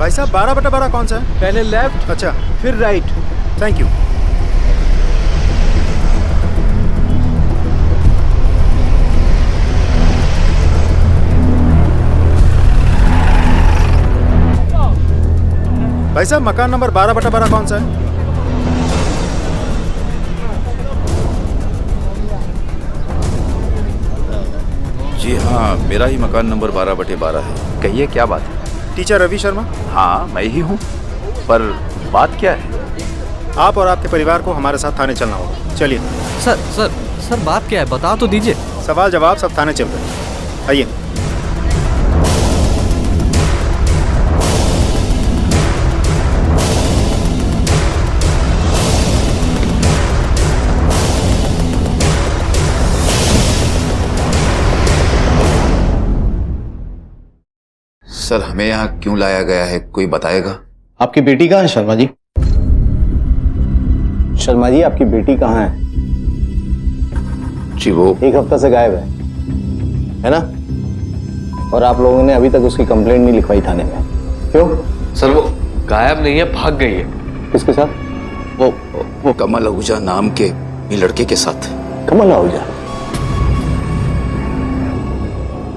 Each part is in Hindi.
भाई साहब 12/12 कौन सा है? पहले लेफ्ट, अच्छा, फिर राइट। Thank you. भाई साहब मकान नंबर 12/12 कौन सा है? जी हाँ, मेरा ही मकान नंबर 12/12 है। कहिए क्या बात है? टीचर रवि शर्मा। हाँ मैं ही हूँ, पर बात क्या है? आप और आपके परिवार को हमारे साथ थाने चलना होगा। चलिए। सर सर सर बात क्या है, बता तो दीजिए। सवाल जवाब सब थाने चल रहे हैं। आइए। सर हमें यहाँ क्यों लाया गया है, कोई बताएगा? आपकी बेटी कहाँ है शर्मा जी? शर्मा जी आपकी बेटी कहाँ है? जी वो 1 हफ्ता से गायब है ना? और आप लोगों ने अभी तक उसकी कंप्लेंट नहीं लिखवाई थाने में, क्यों? सर वो गायब नहीं है, भाग गई है। किसके साथ? वो कमल आहूजा नाम के लड़के के साथ। कमल आहूजा?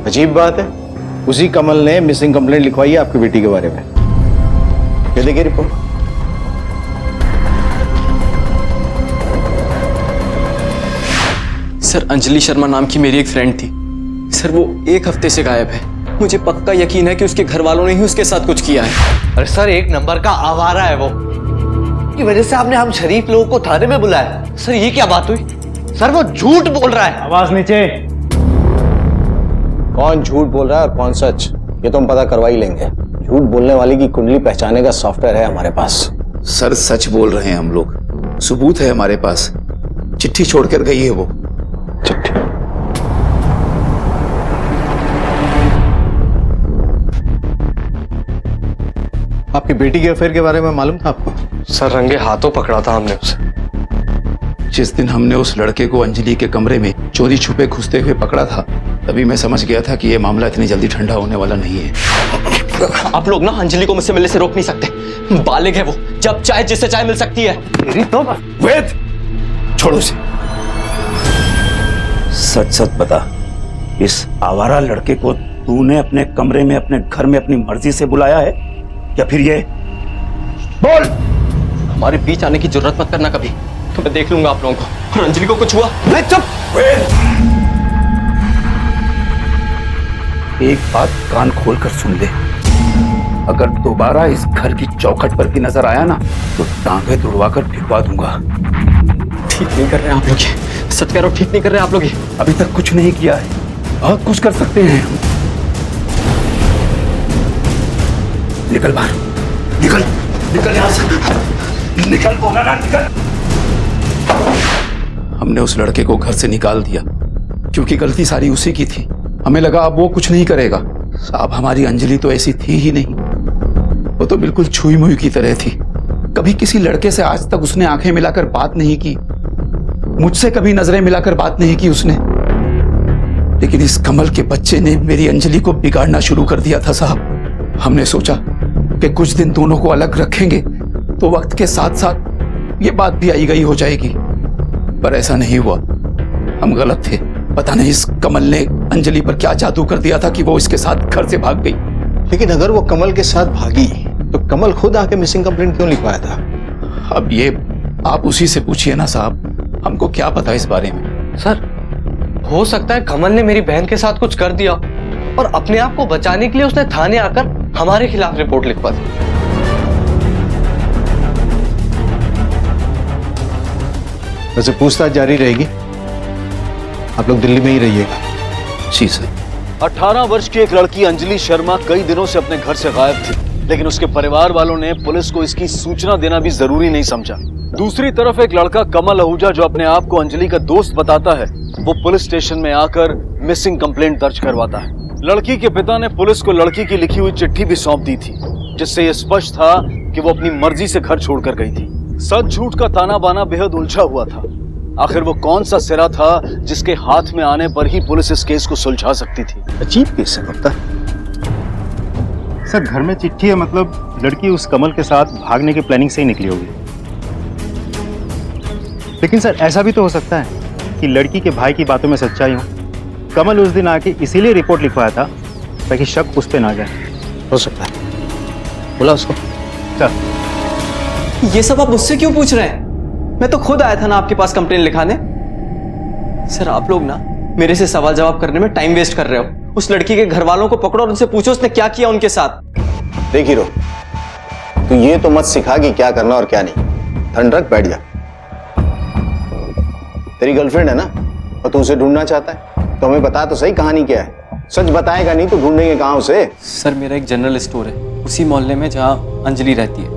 अजीब बात है, उसी कमल ने मिसिंग कंप्लेंट लिखवाई है आपकी बेटी के बारे में। ये देखिए रिपोर्ट। सर अंजलि शर्मा नाम की मेरी एक फ्रेंड थी सर, वो 1 हफ्ते से गायब है। मुझे पक्का यकीन है कि उसके घर वालों ने ही उसके साथ कुछ किया है। अरे सर 1 नंबर का आवारा है वो, की वजह से आपने हम शरीफ लोगों को थाने में बुलाया। सर ये क्या बात हुई? सर वो झूठ बोल रहा है। आवाज नीचे। कौन झूठ बोल रहा है और कौन सच, ये तो हम पता करवा ही लेंगे। झूठ बोलने वाले की कुंडली पहचानने का सॉफ्टवेयर है हमारे पास। सर सच बोल रहे हैं हम लोग, सबूत है हमारे पास। चिट्ठी छोड़कर गई है वो। चिट्ठी? आपकी बेटी के अफेयर के बारे में मालूम था आपको? सर रंगे हाथों पकड़ा था हमने उसे। जिस दिन हमने उस लड़के को अंजलि के कमरे में चोरी छुपे घुसते हुए पकड़ा था, तभी मैं समझ गया था कि ये मामला इतनी जल्दी ठंडा होने वाला नहीं है। आप लोग ना अंजलि को मुझसे मिलने से रोक नहीं सकते। बालिग है वो, जब चाहे जिससे चाहे मिल सकती है। तेरी तो वेद छोड़ो उसे। सच सच बता, इस आवारा लड़के को तूने अपने कमरे में अपने घर में अपनी मर्जी से बुलाया है या फिर ये? बोल। हमारे बीच आने की जरूरत मत करना कभी, तो मैं देख लूंगा आप लोगों को। और अंजलि को कुछ हुआ? चुप। एक बात कान खोलकर सुन ले, अगर दोबारा इस घर की चौखट पर भी नजर आया ना तो टांगे तुड़वाकर भिगवा दूंगा। ठीक नहीं कर रहे आप लोग ये, सच कह रहा हूं, ठीक नहीं कर रहे आप लोग ये। अभी तक कुछ नहीं किया है, बहुत कुछ कर सकते हैं। निकल बाहर, निकल निकल यहां से, निकल बोला ना, निकल। हमने उस लड़के को घर से निकाल दिया क्योंकि गलती सारी उसी की थी। हमें लगा अब वो कुछ नहीं करेगा। साहब हमारी अंजलि तो ऐसी थी ही नहीं, वो तो बिल्कुल छुई मुई की तरह थी। कभी किसी लड़के से आज तक उसने आंखें मिलाकर बात नहीं की, मुझसे कभी नजरें मिलाकर बात नहीं की उसने। लेकिन इस कमल के बच्चे ने मेरी अंजलि को बिगाड़ना शुरू कर दिया था साहब। हमने सोचा कि कुछ दिन दोनों को अलग रखेंगे तो वक्त के साथ साथ ये बात भी आई गई हो जाएगी, पर ऐसा नहीं हुआ। हम गलत थे। पता नहीं इस कमल ने अंजलि पर क्या जादू कर दिया था कि वो इसके साथ घर से भाग गई। लेकिन अगर वो कमल के साथ भागी तो कमल खुद आके मिसिंग कंप्लेंट क्यों लिखवाया था? अब ये आप उसी से पूछिए ना साहब, हमको क्या पता इस बारे में। सर हो सकता है कमल ने मेरी बहन के साथ कुछ कर दिया और अपने आप को बचाने के लिए उसने थाने आकर हमारे खिलाफ रिपोर्ट लिखवा दी। वैसे पूछताछ जारी रहेगी, आप लोग दिल्ली में ही रहिएगा। जी सर। 18 वर्ष की एक लड़की अंजलि शर्मा कई दिनों से अपने घर से गायब थी, लेकिन उसके परिवार वालों ने पुलिस को इसकी सूचना देना भी जरूरी नहीं समझा। दूसरी तरफ एक लड़का कमल आहूजा जो अपने आप को अंजलि का दोस्त बताता है, वो पुलिस स्टेशन में आकर मिसिंग कंप्लेंट दर्ज करवाता है। लड़की के पिता ने पुलिस को लड़की की लिखी हुई चिट्ठी भी सौंप दी थी, जिससे यह स्पष्ट था कि वो अपनी मर्जी से घर छोड़कर गई थी। सच झूठ का ताना बाना बेहद उलझा हुआ था। आखिर वो कौन सा सिरा था जिसके हाथ में आने पर ही पुलिस इस केस को सुलझा सकती थी? अजीब केस है गुप्ता। सर घर में चिट्ठी है, मतलब लड़की उस कमल के साथ भागने की प्लानिंग से ही निकली होगी। लेकिन सर ऐसा भी तो हो सकता है कि लड़की के भाई की बातों में सच्चाई हो। कमल उस दिन आके इसीलिए रिपोर्ट लिखवाया था ताकि शक उस पे ना जाए। हो सकता है, बोला उसको। चल ये सब आप मुझसे क्यों पूछ रहे हैं? मैं तो खुद आया था ना आपके पास कंप्लेन लिखाने। सर आप लोग ना मेरे से सवाल जवाब करने में टाइम वेस्ट कर रहे हो। उस लड़की के घर वालों को पकड़ो और उनसे पूछो उसने क्या किया उनके साथ। देख हीरो, तू ये तो मत सिखा कि क्या करना और क्या नहीं। ठंड रख, बैठ जा। तेरी गर्लफ्रेंड है ना, और तू उसे ढूंढना चाहता है तो हमें बता तो सही कहानी क्या है। सच बताएगा नहीं तो ढूंढेंगे कहां उसे। सर मेरा एक जनरल स्टोर है उसी मोहल्ले में जहाँ अंजलि रहती है।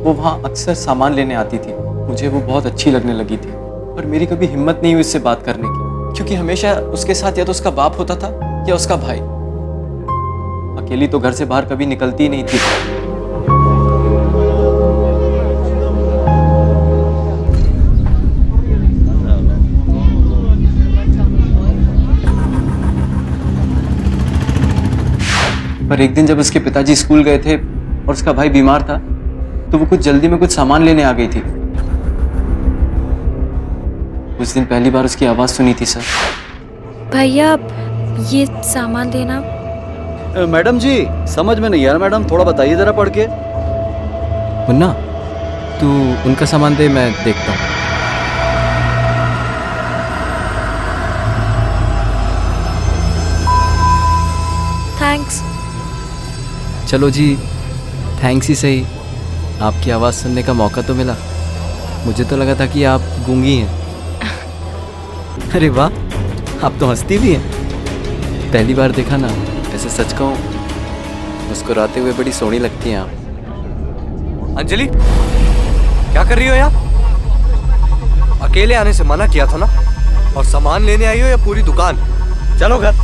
वो वहाँ अक्सर सामान लेने आती थी। मुझे वो बहुत अच्छी लगने लगी थी, पर मेरी कभी हिम्मत नहीं हुई उससे बात करने की, क्योंकि हमेशा उसके साथ या तो उसका बाप होता था या उसका भाई। अकेली तो घर से बाहर कभी निकलती ही नहीं थी। पर एक दिन जब उसके पिताजी स्कूल गए थे और उसका भाई बीमार था, तो वो कुछ जल्दी में कुछ सामान लेने आ गई थी। उस दिन पहली बार उसकी आवाज सुनी थी सर। भैया ये सामान देना। मैडम जी समझ में नहीं आ रहा मैडम, थोड़ा बताइए जरा पढ़ के। मुन्ना तू उनका सामान दे, मैं देखता हूँ। थैंक्स। चलो जी, थैंक्स ही सही, आपकी आवाज़ सुनने का मौका तो मिला। मुझे तो लगा था कि आप गूंगी हैं। अरे वाह, आप तो हंसती भी हैं। पहली बार देखा ना, ऐसे सच कहूँ मुस्कुराते हुए बड़ी सोहनी लगती हैं आप। अंजलि क्या कर रही हो यहाँ? अकेले आने से मना किया था ना, और सामान लेने आई हो या पूरी दुकान? चलो घर।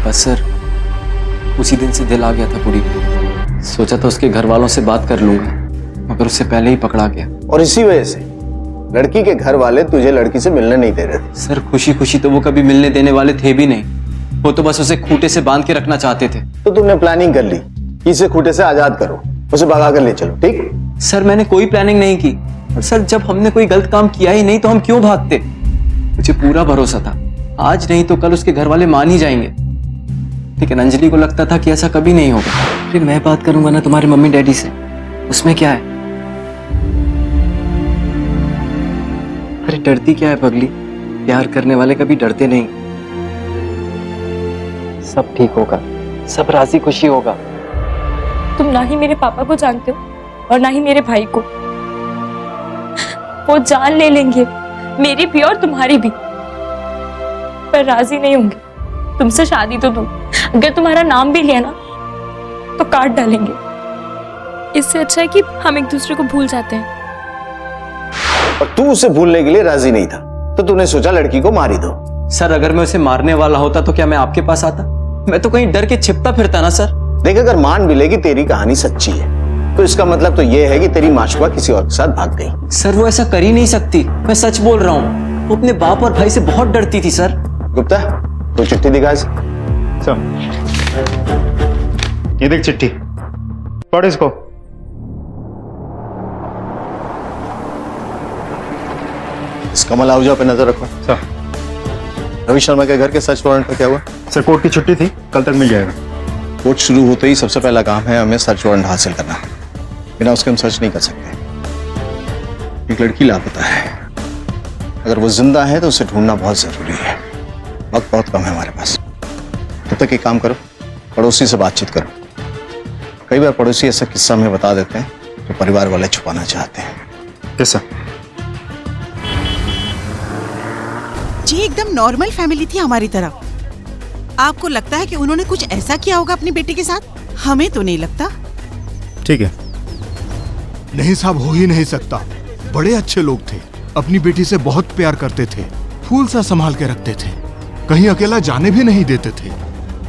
बस सर उसी दिन से दिल आ गया था पूरी पे। सोचा था उसके घर वालों से बात कर लूंगा, मगर उससे पहले ही पकड़ा गया। और इसी वजह से लड़की के घर वाले तुझे लड़की से मिलने नहीं दे रहे थे। सर खुशी खुशी तो वो कभी मिलने देने वाले थे भी नहीं। वो तो बस उसे खूंटे से बांध के रखना चाहते थे। तो तुमने प्लानिंग कर ली कि इसे खूंटे से आजाद करो, उसे भगा कर ले चलो, ठीक? सर मैंने कोई प्लानिंग नहीं की, और सर जब हमने कोई गलत काम किया ही नहीं तो हम क्यों भागते? मुझे पूरा भरोसा था आज नहीं तो कल उसके घर वाले मान ही जाएंगे, लेकिन अंजलि को लगता था कि ऐसा कभी नहीं होगा। फिर मैं बात करूंगा ना तुम्हारे मम्मी डैडी से, उसमें क्या है? अरे डरती क्या है पगली, प्यार करने वाले कभी डरते नहीं। सब ठीक होगा, सब राजी खुशी होगा। तुम ना ही मेरे पापा को जानते हो और ना ही मेरे भाई को। वो जान ले लेंगे, मेरी भी और तुम्हारी भी, पर राजी नहीं होंगे तुमसे शादी तो दूर, अगर तुम्हारा नाम भी लिया ना तो काट डालेंगे। इससे अच्छा है कि हम एक दूसरे को भूल जाते हैं। और तू उसे भूलने के लिए राजी नहीं था तो तूने सोचा लड़की को मार ही दो। सर अगर मैं उसे मारने वाला होता तो क्या मैं आपके पास आता? मैं तो कहीं डर के छिपता फिरता ना सर। देख, अगर मान भी ले कि तेरी कहानी सच्ची है तो इसका मतलब तो यह है कि तेरी माशुका किसी और के साथ भाग गई। सर वो ऐसा कर ही नहीं सकती, मैं सच बोल रहा हूँ। वो अपने बाप और भाई से बहुत डरती थी सर। गुप्ता तो चिट्ठी दिखा इसे। ये देख चिट्ठी, पढ़ इसको। इस कमल आहूजा पे नजर रखो। सर, रवि शर्मा के घर के सर्च वारंट पर क्या हुआ? सर कोर्ट की छुट्टी थी, कल तक मिल जाएगा। कोर्ट शुरू होते ही सबसे पहला काम है हमें सर्च वारंट हासिल करना। बिना उसके हम सर्च नहीं कर सकते। एक लड़की लापता है, अगर वो जिंदा है तो उसे ढूंढना बहुत जरूरी है। वक्त बहुत कम है हमारे पास। तब तक एक काम करो, पड़ोसी से बातचीत करो। कई बार पड़ोसी ऐसा किस्सा हमें बता देते हैं जो परिवार वाले छुपाना चाहते हैं। Yes sir. जी एकदम नॉर्मल फैमिली थी हमारी तरह। आपको लगता है कि उन्होंने कुछ ऐसा किया होगा अपनी बेटी के साथ? हमें तो नहीं लगता। ठीक है। नहीं साहब, हो ही नहीं सकता। बड़े अच्छे लोग थे, अपनी बेटी से बहुत प्यार करते थे, फूल सा संभाल के रखते थे, कहीं अकेला जाने भी नहीं देते थे।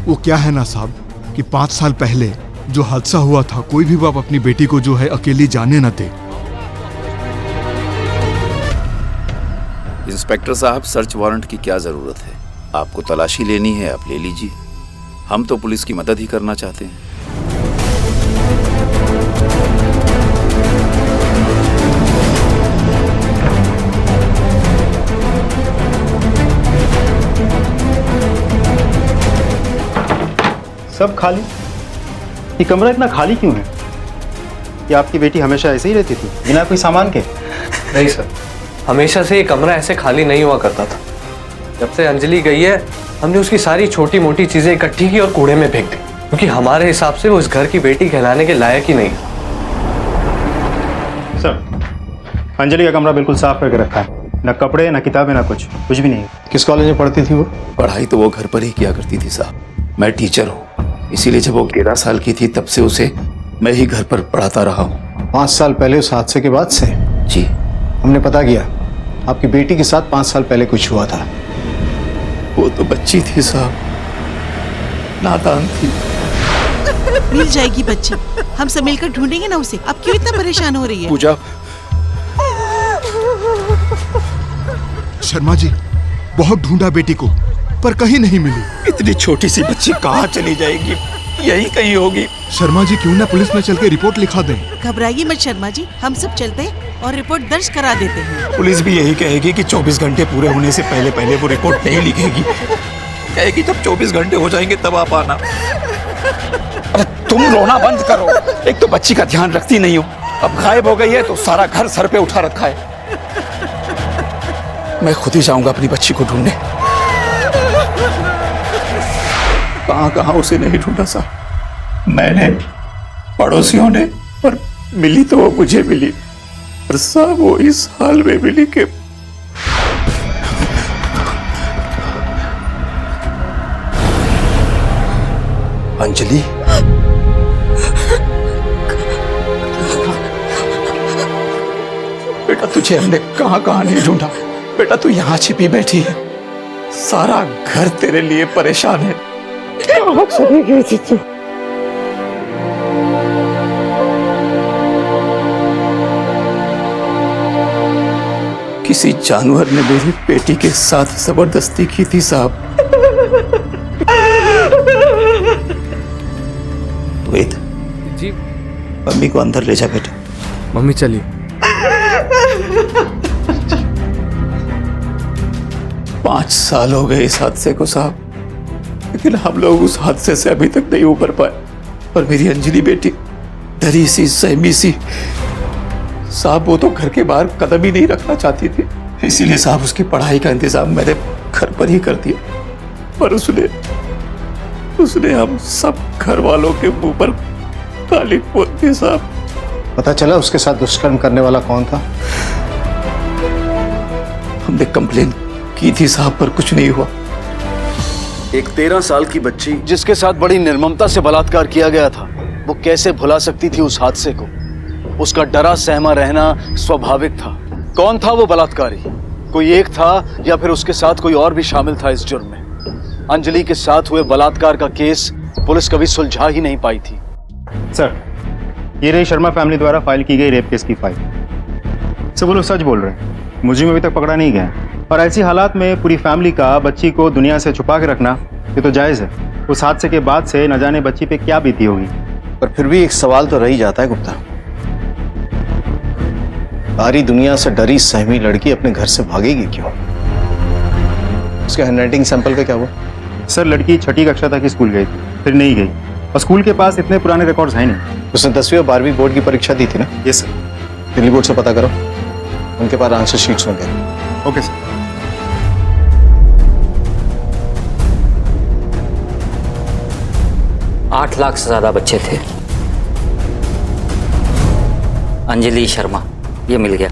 वो क्या है ना साहब कि 5 साल पहले जो हादसा हुआ था, कोई भी बाप अपनी बेटी को जो है अकेली जाने न दे। इंस्पेक्टर साहब, सर्च वारंट की क्या जरूरत है? आपको तलाशी लेनी है, आप ले लीजिए। हम तो पुलिस की मदद ही करना चाहते हैं। सब खाली। ये कमरा इतना खाली क्यों है? कि आपकी बेटी हमेशा ऐसे ही रहती थी, बिना कोई सामान के? नहीं सर, हमेशा से ये कमरा ऐसे खाली नहीं हुआ करता था। जब से अंजलि गई है, हमने उसकी सारी छोटी मोटी चीजें इकट्ठी की और कूड़े में फेंक दी, क्योंकि हमारे हिसाब से वो इस घर की बेटी कहलाने के लायक ही नहीं। सर, अंजलि का कमरा बिल्कुल साफ करके रखा है, न कपड़े न किताबें न कुछ भी नहीं। किस कॉलेज में पढ़ती थी वो? पढ़ाई तो वो घर पर ही किया करती थी साहब। मैं टीचर हूँ, इसीलिए जब वो 13 साल की थी तब से उसे मैं ही घर पर पढ़ाता रहा हूँ। 5 साल पहले उस हादसे के बाद से? जी। हमने पता किया आपकी बेटी के साथ 5 साल पहले कुछ हुआ था। वो तो बच्ची थी साहब, नादान थी। मिल जाएगी बच्ची, हम सब मिलकर ढूंढेंगे ना उसे। अब क्यों इतना परेशान हो रही है? पूजा, शर्मा जी, बहुत ढूंढा बेटी को, पर कहीं नहीं मिली। इतनी छोटी सी बच्ची कहाँ चली जाएगी? यही कहीं होगी। शर्मा जी, क्यों ना पुलिस में चल के रिपोर्ट लिखा दें? घबराइए मत शर्मा जी, हम सब चलते हैं और रिपोर्ट दर्ज करा देते हैं। पुलिस भी यही कहेगी कि 24 घंटे पूरे होने से पहले पहले वो रिपोर्ट नहीं लिखेगी। कहेगी जब 24 घंटे हो जाएंगे तब आप आना। अरे तुम रोना बंद करो। एक तो बच्ची का ध्यान रखती नहीं हो, अब गायब हो गई है तो सारा घर सर पे उठा रखा है। मैं खुद ही जाऊंगा अपनी बच्ची को ढूंढने। कहां कहां उसे नहीं ढूंढा साहब, मैंने, पड़ोसियों ने, पर मिली तो वो मुझे मिली, पर साहब वो इस हाल में मिली कि अंजलि, बेटा तुझे हमने कहां कहां नहीं ढूंढा। बेटा तू यहां छिपी बैठी है, सारा घर तेरे लिए परेशान है। किसी जानवर ने मेरी बेटी के साथ जबरदस्ती की थी साहब। वेद जी। मम्मी को अंदर ले जा बेटा। मम्मी चलिए। पांच साल हो गए इस हादसे को साहब, लेकिन हम लोग उस हादसे से अभी तक नहीं उबर पाए। और मेरी अंजलि बेटी डरी सी, सहमी सी साहब, वो तो घर के बाहर कदम ही नहीं रखना चाहती थी। इसीलिए साहब उसकी पढ़ाई का इंतजाम मैंने घर पर ही कर दिया, पर उसने हम सब घर वालों के मुंह पर काली पोत दी साहब। पता चला उसके साथ दुष्कर्म करने वाला कौन था? हमने कंप्लेन की थी साहब, पर कुछ नहीं हुआ। एक 13 साल की बच्ची जिसके साथ बड़ी निर्ममता से बलात्कार किया गया था, वो कैसे भुला सकती थी उस हादसे को? उसका डरा सहमा रहना स्वाभाविक था। कौन था वो बलात्कारी? कोई एक था या फिर उसके साथ कोई और भी शामिल था इस जुर्म में? अंजलि के साथ हुए बलात्कार का केस पुलिस कभी सुलझा ही नहीं पाई थी। सर, ये रही शर्मा फैमिली द्वारा फाइल की गई रेप केस की फाइल। सब वो लोग सच बोल रहे हैं, मुझे अभी तक पकड़ा नहीं गया। और ऐसी हालात में पूरी फैमिली का बच्ची को दुनिया से छुपा के रखना ये तो जायज़ है। उस हादसे के बाद से न जाने बच्ची पे क्या बीती होगी। पर फिर भी एक सवाल तो रह ही जाता है गुप्ता, सारी दुनिया से डरी सहमी लड़की अपने घर से भागेगी क्यों? उसके हैंडराइटिंग सैंपल का क्या हुआ? सर, लड़की 6ठी कक्षा तक स्कूल गई थी, फिर नहीं गई, और स्कूल के पास इतने पुराने रिकॉर्ड्स हैं नहीं। उसने 10वीं और 12वीं बोर्ड की परीक्षा दी थी ना? Yes sir. दिल्ली बोर्ड से पता करो, उनके पास आंसर शीट्स होंगे। Okay sir. आठ लाख से ज्यादा बच्चे थे। अंजलि शर्मा, ये मिल गया,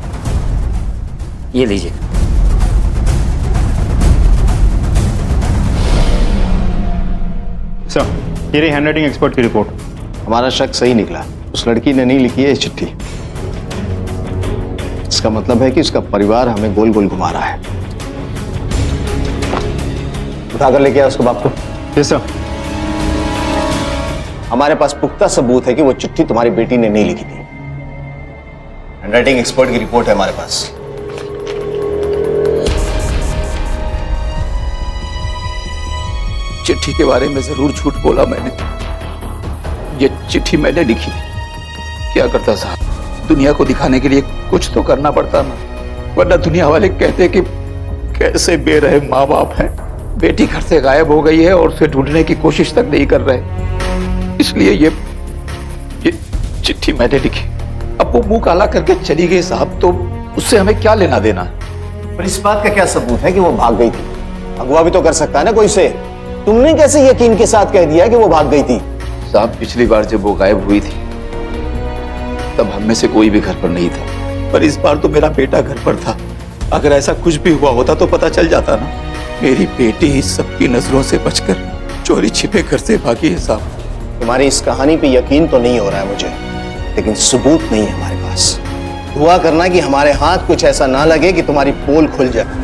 ये लीजिए। सर, ये रही हैंडराइटिंग एक्सपर्ट की रिपोर्ट। हमारा शक सही निकला, उस लड़की ने नहीं लिखी है ये चिट्ठी। इसका मतलब है कि उसका परिवार हमें गोल गोल घुमा रहा है। उठाकर लेके आया उसको बाप को। Yes sir. हमारे पास पुख्ता सबूत है कि वो चिट्ठी तुम्हारी बेटी ने नहीं लिखी थी। हैंडराइटिंग एक्सपर्ट की रिपोर्ट है हमारे पास। चिट्ठी के बारे में जरूर झूठ बोला मैंने। ये चिट्ठी मैंने लिखी थी। क्या करता साहब, दुनिया को दिखाने के लिए कुछ तो करना पड़ता ना, वरना दुनिया वाले कहते कि कैसे बेरहम माँ बाप हैं, बेटी घर से गायब हो गई है और उसे ढूंढने की कोशिश तक नहीं कर रहे। इसलिए ये चिट्ठी मैंने लिखी। अब वो मुंह काला करके चली गई साहब, तो उससे हमें क्या लेना देना। पर इस बात का क्या सबूत है कि वो भाग गई थी? अगवा भी तो कर सकता है ना कोई से। तुमने कैसे यकीन के साथ कह दिया कि वो भाग गई थी? साहब पिछली बार जब वो गायब हुई थी तब हम में से कोई भी घर पर नहीं था, पर इस बार तो मेरा बेटा घर पर था। अगर ऐसा कुछ भी हुआ होता तो पता चल जाता ना। मेरी बेटी सबकी नजरों से बचकर चोरी छिपे घर से भागी है साहब। तुम्हारी इस कहानी पे यकीन तो नहीं हो रहा है मुझे, लेकिन सबूत नहीं है हमारे पास। दुआ करना कि हमारे हाथ कुछ ऐसा ना लगे कि तुम्हारी पोल खुल जाए।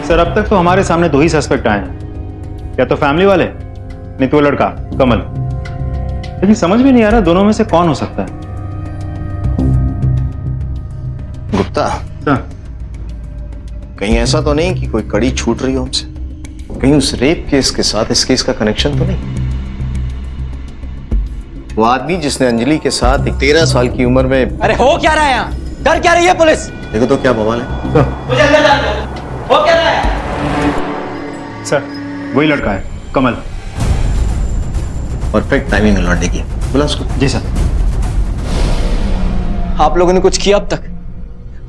सर अब तक तो हमारे सामने 2 ही सस्पेक्ट आए हैं, या तो फैमिली वाले नहीं तो वो लड़का कमल। लेकिन समझ में नहीं आ रहा दोनों में से कौन हो सकता है। गुप्ता, कहीं ऐसा तो नहीं कि कोई कड़ी छूट रही हो हमसे? कहीं उस रेप केस के साथ इस केस का कनेक्शन तो नहीं? वो आदमी जिसने अंजलि के साथ एक 13 साल की उम्र में। अरे हो क्या रहा है यहाँ? डर क्या रही है पुलिस? देखो तो क्या बवाल है। मुझे अंदर जाने दो। हो क्या रहा है? सर वही लड़का है कमल। परफेक्ट टाइमिंग है लौटने की। बोला उसको। जी सर। आप लोगों ने कुछ किया अब तक?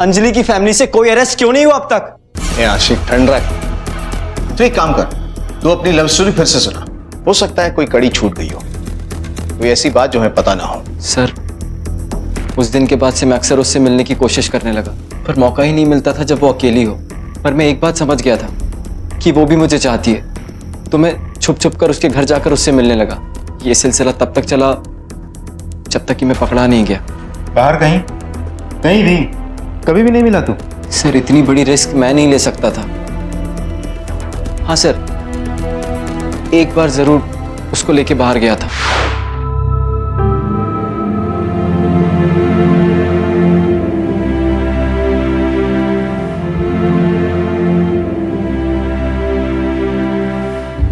अंजलि की फैमिली से कोई अरेस्ट क्यों नहीं हुआ अब तक? ए आशिक, ठंड रख। तो एक काम कर, तू अपनी लव स्टोरी फिर से सुना। हो सकता है कोई कड़ी छूट गई हो, कोई ऐसी बात जो हमें पता ना हो। सर उस दिन के बाद से मैं अक्सर उससे मिलने की कोशिश करने लगा, पर मौका ही नहीं मिलता था जब वो अकेली हो। पर मैं एक बात समझ गया था कि वो भी मुझे चाहती है, तो मैं छुप छुप कर उसके घर जाकर उससे मिलने लगा। ये सिलसिला तब तक चला जब तक कि मैं पकड़ा नहीं गया। बाहर कहीं कहीं भी कभी भी नहीं मिला तू? सर इतनी बड़ी रिस्क मैं नहीं ले सकता था। हाँ सर, एक बार जरूर उसको लेके बाहर गया था।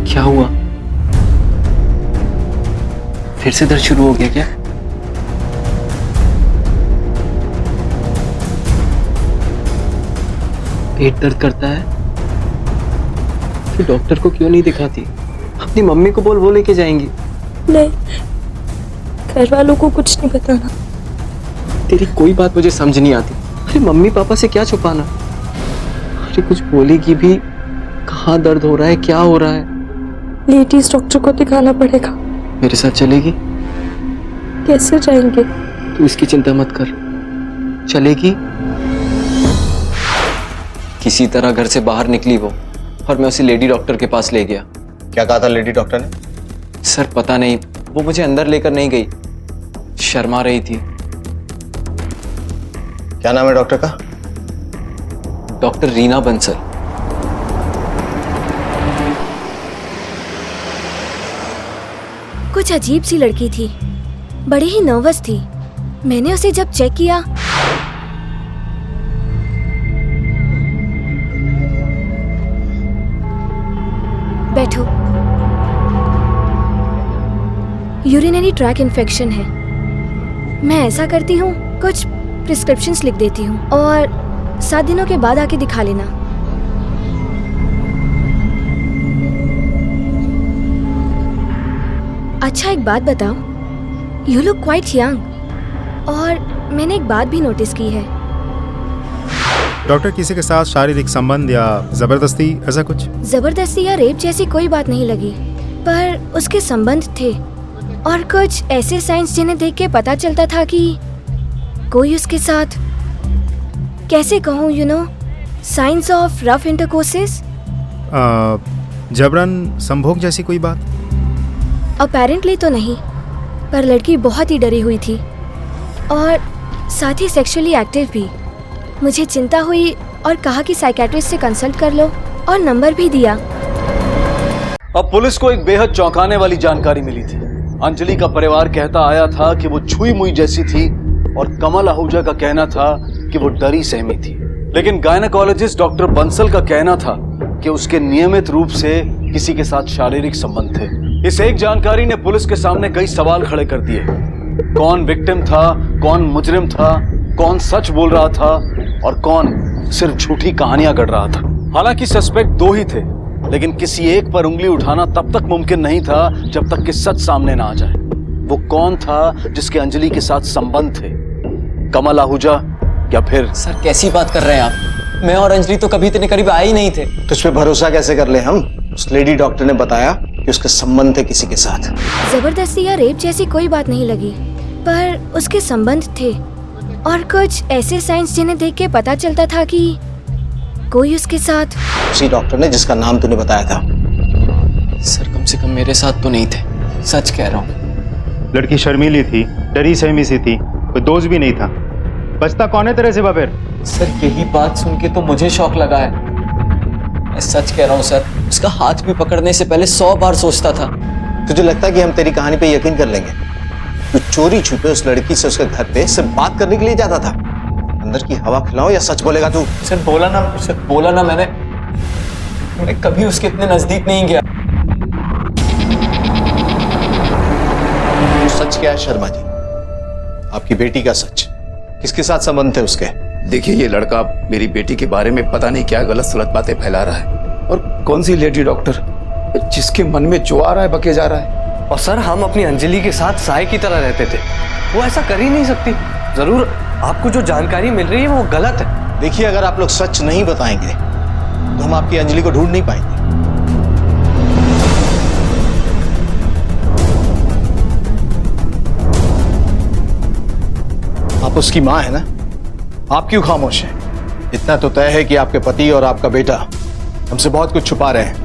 क्या हुआ? फिर से दर्द शुरू हो गया क्या? पेट दर्द करता है? फिर डॉक्टर को क्यों नहीं दिखाती? अपनी मम्मी को बोल, वो लेके जाएंगी। नहीं, घर वालों को कुछ नहीं बताना। तेरी कोई बात मुझे समझ नहीं आती। अरे मम्मी पापा से क्या छुपाना? अरे कुछ बोलेगी भी, कहाँ दर्द हो रहा है, क्या हो रहा है? लेडीज डॉक्टर को दिखाना पड़ेगा। मेरे साथ चलेगी? कैसे जाएंगे? तू इसकी चिंता मत कर, चलेगी। किसी तरह घर से बाहर निकली वो, और मैं उसे लेडी डॉक्टर के पास ले गया। क्या कहा था लेडी डॉक्टर ने? सर पता नहीं, वो मुझे अंदर लेकर नहीं गई, शर्मा रही थी। क्या नाम है डॉक्टर का? डॉक्टर रीना बंसल। कुछ अजीब सी लड़की थी, बड़ी ही नर्वस थी। मैंने उसे जब चेक किया, बैठो। यूरिनरी ट्रैक इन्फेक्शन है। मैं ऐसा करती हूँ, कुछ प्रिस्क्रिप्शंस लिख देती हूँ और 7 दिनों के बाद आके दिखा लेना। अच्छा एक बात बताओ, यू लुक क्वाइट यंग। और मैंने एक बात भी नोटिस की है। डॉक्टर किसी के साथ शारीरिक संबंध या जबरदस्ती ऐसा कुछ? जबरदस्ती या रेप जैसी कोई बात नहीं लगी, पर उसके संबंध थे और कुछ ऐसे साइंस जिन्हें देख के पता चलता था कि कोई उसके साथ, कैसे कहूँ, you know, science of rough intercourses. जबरन संभोग जैसी कोई बात? अपेरेंटली तो नहीं, पर लड़की बहुत ही डरी हुई थी और साथ ही सेक्सुअली एक्टिव भी। मुझे चिंता हुई और कहा कि साइकेट्रिस्ट से कंसल्ट कर लो, और नंबर भी दिया। अब पुलिस को एक बेहद चौंकाने वाली जानकारी मिली थी। अंजलि का परिवार कहता आया था कि वो छुई मुई जैसी थी, और कमल आहूजा का कहना था कि वो डरी सहमी थी। लेकिन गायनेकोलॉजिस्ट डॉक्टर बंसल का कहना था कि उसके नियमित रूप से किसी के साथ शारीरिक संबंध थे। इस एक जानकारी ने पुलिस के सामने कई सवाल खड़े कर दिए। कौन विक्टिम था, कौन मुजरिम था, कौन सच बोल रहा था और कौन सिर्फ झूठी कहानियां गढ़ रहा था। हालांकि सस्पेक्ट दो ही थे, लेकिन किसी एक पर उंगली उठाना तब तक मुमकिन नहीं था जब तक कि सच सामने ना आ जाए। वो कौन था जिसके अंजलि के साथ संबंध थे? कमल आहूजा या फिर? सर कैसी बात कर रहे हैं आप? मैं और अंजलि तो कभी इतने करीब आए ही नहीं थे। तुझ पे भरोसा कैसे कर ले हम? उस लेडी डॉक्टर ने बताया कि उसके संबंध थे किसी के साथ। जबरदस्ती या रेप जैसी कोई बात नहीं लगी, पर उसके संबंध थे और कुछ ऐसे साइंस जिन्हें देख के पता चलता था कि कोई उसके साथ। उसी डॉक्टर ने जिसका नाम तूने बताया था। सर कम से कम मेरे साथ तो नहीं थे, सच कह रहा हूँ। लड़की शर्मीली थी, डरी सहमी सी थी, कोई दोस्त भी नहीं था। बचता कौन है तेरे सिवा फिर? सर यही बात सुन के तो मुझे शौक लगा है। मैं सच कह रहा हूँ सर, उसका हाथ भी पकड़ने से पहले 100 बार सोचता था। तुझे लगता है कि हम तेरी कहानी पे यकीन कर लेंगे? तू चोरी छुपे उस लड़की से उसके घर पे सिर्फ बात करने के लिए जाता था। अंदर की हवा खिलाओ या सच बोलेगा तू? सर बोला ना मैं कभी उसके इतने नजदीक नहीं गया। सच क्या है शर्मा जी? आपकी बेटी का सच? किसके साथ संबंध थे उसके? देखिए, ये लड़का मेरी बेटी के बारे में पता नहीं क्या गलत सलत बातें फैला रहा है। और कौन सी लेडी डॉक्टर जिसके मन में जो आ रहा है बके जा रहा है। और सर हम अपनी अंजलि के साथ साय की तरह रहते थे, वो ऐसा कर ही नहीं सकती। जरूर आपको जो जानकारी मिल रही है वो गलत है। देखिए, अगर आप लोग सच नहीं बताएंगे तो हम आपकी अंजलि को ढूंढ नहीं पाएंगे। आप उसकी मां है ना? आप क्यों खामोश हैं? इतना तो तय है कि आपके पति और आपका बेटा हमसे बहुत कुछ छुपा रहे हैं।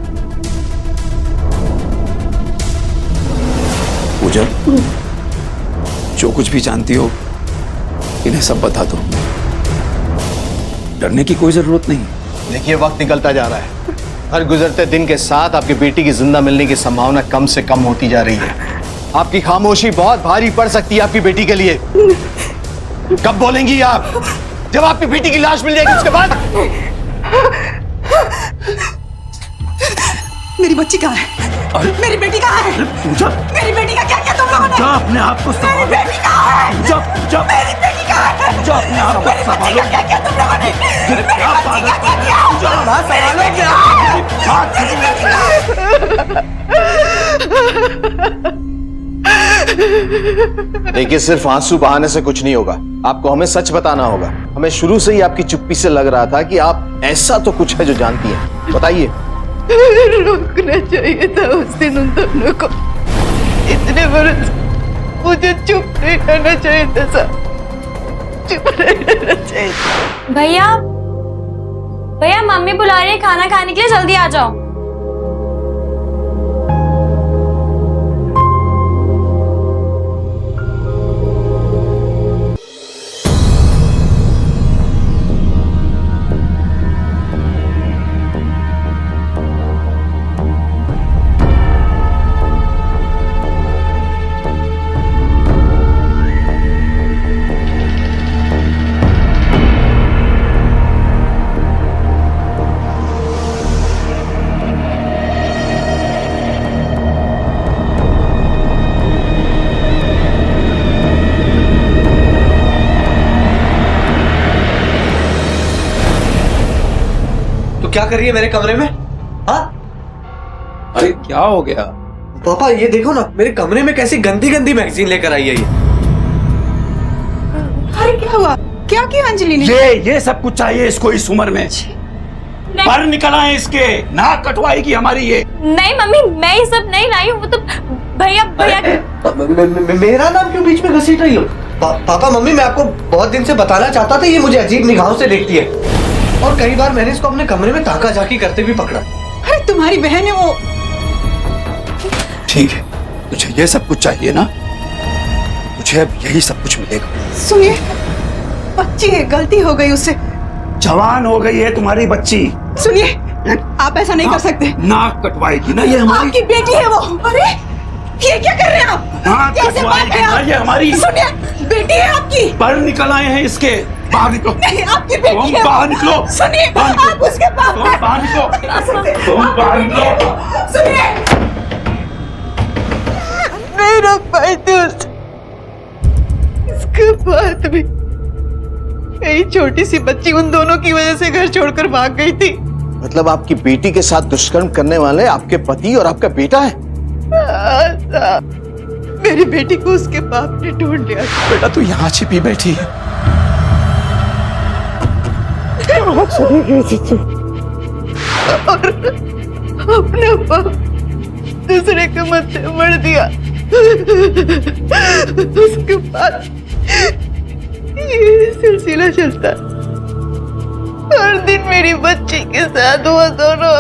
पूजा, जो कुछ भी जानती हो इन्हें सब बता दो। डरने की कोई जरूरत नहीं। देखिए, वक्त निकलता जा रहा है। हर गुजरते दिन के साथ आपकी बेटी की जिंदा मिलने की संभावना कम से कम होती जा रही है। आपकी खामोशी बहुत भारी पड़ सकती है आपकी बेटी के लिए। कब बोलेंगी आप? जब आपकी बेटी की लाश मिल जाएगी उसके बाद। मेरी बच्ची कहाँ है? मेरी बेटी कहाँ है? मेरी बेटी का क्या किया तुम लोगों ने? अपने आप को मेरी बेटी कहाँ है? मेरी बेटी कहाँ है? अपने आप को मेरी बच्ची का क्या किया तुम लोगों ने? मेरी बच्ची का क्या किया? देखिए, सिर्फ आंसू बहाने से कुछ नहीं होगा। आपको हमें सच बताना होगा। हमें शुरू से ही आपकी चुप्पी से लग रहा था कि आप ऐसा तो कुछ है जो जानती हैं। बताइए। रुकना चाहिए था उस दिन उन दोनों को। इतने बरस मुझे चुप नहीं रहना चाहिए था सर, चुप नहीं रहना चाहिए। भैया मम्मी बुला रही है खाना खाने के लिए, जल्दी आ जाओ। क्या कर रही है मेरे कमरे में? हाँ? अरे क्या हो गया? पापा ये देखो ना, मेरे कमरे में कैसी गंदी गंदी मैगजीन लेकर आई है ये। अरे क्या हुआ? क्या किया अंजलि ने? ये सब कुछ चाहिए इसको इस उम्र में? पर निकल आए इसके, नाक कटवाएगी हमारी ये। नहीं मम्मी, मैं ये सब नहीं लाई हूँ। वो तो भैया मेरा नाम क्यों बीच में घसीट रही हो? पापा मम्मी, मैं आपको बहुत दिन से बताना चाहता था, ये मुझे अजीब निगाहों से देखती है और कई बार मैंने इसको अपने कमरे में ताका झाकी करते भी पकड़ा। अरे तुम्हारी बहन है वो। ठीक है, तुझे ये सब कुछ चाहिए ना? तुझे अब यही सब कुछ मिलेगा। सुनिए, बच्ची है, गलती हो गई उससे। जवान हो गई है तुम्हारी बच्ची। सुनिए, आप ऐसा नहीं कर सकते। नाक कटवाएगी ना ये हमारी। आपकी बेटी है वो। अरे ये क्या कर रहे हैं आप? नाक कैसे बात कटवाएगी है ना आप? ये हमारी। सुनिए, बेटी है आपकी। पर निकल आए हैं इसके। बाहर निकलो। नहीं, आपकी बेटी तुम है। बाहर निकलो। सुनिए, आप उसके बाप तुम हैं। बाहर निकलो। आ सकते। तुम बाहर निकलो। सुनिए, नहीं रोक पाई थी उसे। इसके बाद भी मेरी छोटी सी बच्ची उन दोनों की वजह से घर छोड़कर भाग गई थी। मतलब आपकी बेटी के साथ दुष्कर्म करने वाले आपके पति और आपका बेटा है? मेरी बेटी को उसके बाप ने ढूंढ लिया। बेटा तू यहाँ छिपी बैठी है। और अपना बाप दूसरे के मत्थे मर दिया। उसके बाद ये सिलसिला चलता। हर दिन मेरी बच्ची के साथ वो दोनों।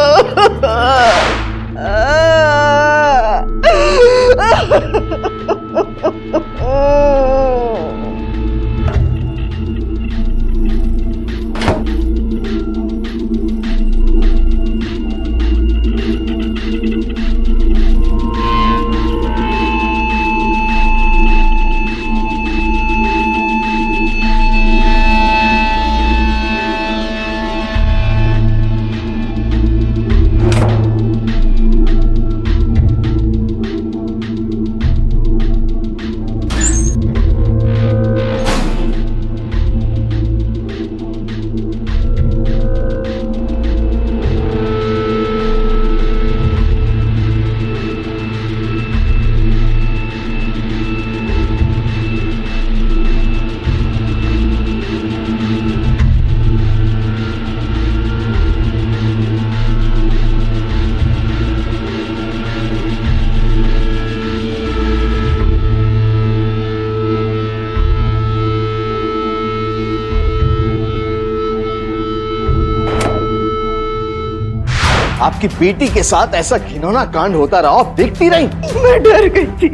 आपकी बेटी के साथ ऐसा घिनौना कांड होता रहा, आप देखती रही। मैं डर गई थी।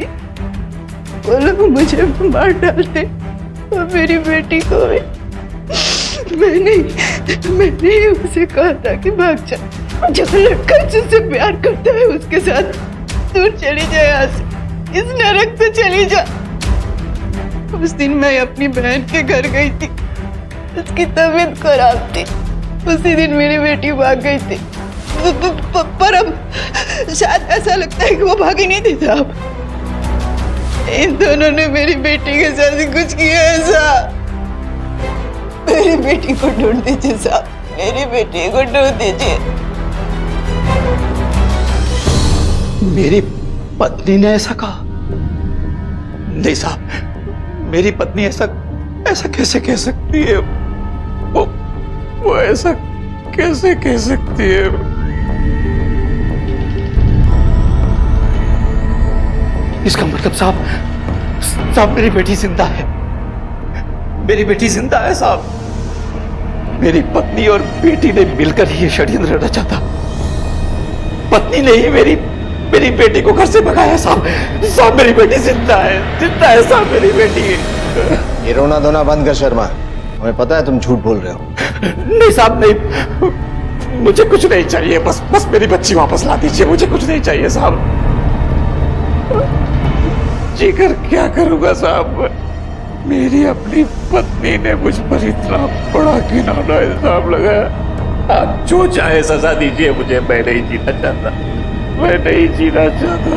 वो लोग मुझे मार डालते और मेरी बेटी को भी। मैंने उसे कहा था कि भाग जा। जो लड़का जिससे प्यार करता है उसके साथ दूर चली जाए, यहाँ से, इस नरक से चली जा। उस दिन मैं अपनी बहन के घर गई थी। उसकी तबीयत खराब थी। उसी दिन मेरी बेटी भाग गई थी। पर अब शायद ऐसा लगता है कि वो भागी नहीं थी साहब। इन दोनों ने मेरी बेटी के साथ ही कुछ किया ऐसा। मेरी बेटी को ढूंढ दीजिए साहब, मेरी बेटी को ढूंढ दीजिए। मेरी पत्नी ने ऐसा कहा? नहीं साहब, मेरी पत्नी ऐसा कैसे कह सकती है? वो ऐसा कैसे कह सकती है? इसका मतलब साहब मेरी बेटी जिंदा है। मेरी बेटी जिंदा है साहब। मेरी पत्नी और बेटी ने मिलकर ये षड्यंत्र रचा था। पत्नी ने ही मेरी बेटी को घर से भगाया साहब। मेरी बेटी जिंदा है साहब, मेरी बेटी। ये रोना धोना बंद कर शर्मा, हमें पता है तुम झूठ बोल रहे हो। नहीं साहब, नहीं, मुझे कुछ नहीं चाहिए। बस मेरी बच्ची वापस ला दीजिए। मुझे कुछ नहीं चाहिए साहब। जीकर क्या करूंगा साहब? मेरी अपनी पत्नी ने मुझ पर इतना बड़ा घिनौना इल्जाम लगाया। आप जो चाहे सजा दीजिए मुझे, मैं नहीं जीना चाहता। मैं नहीं जीना चाहता।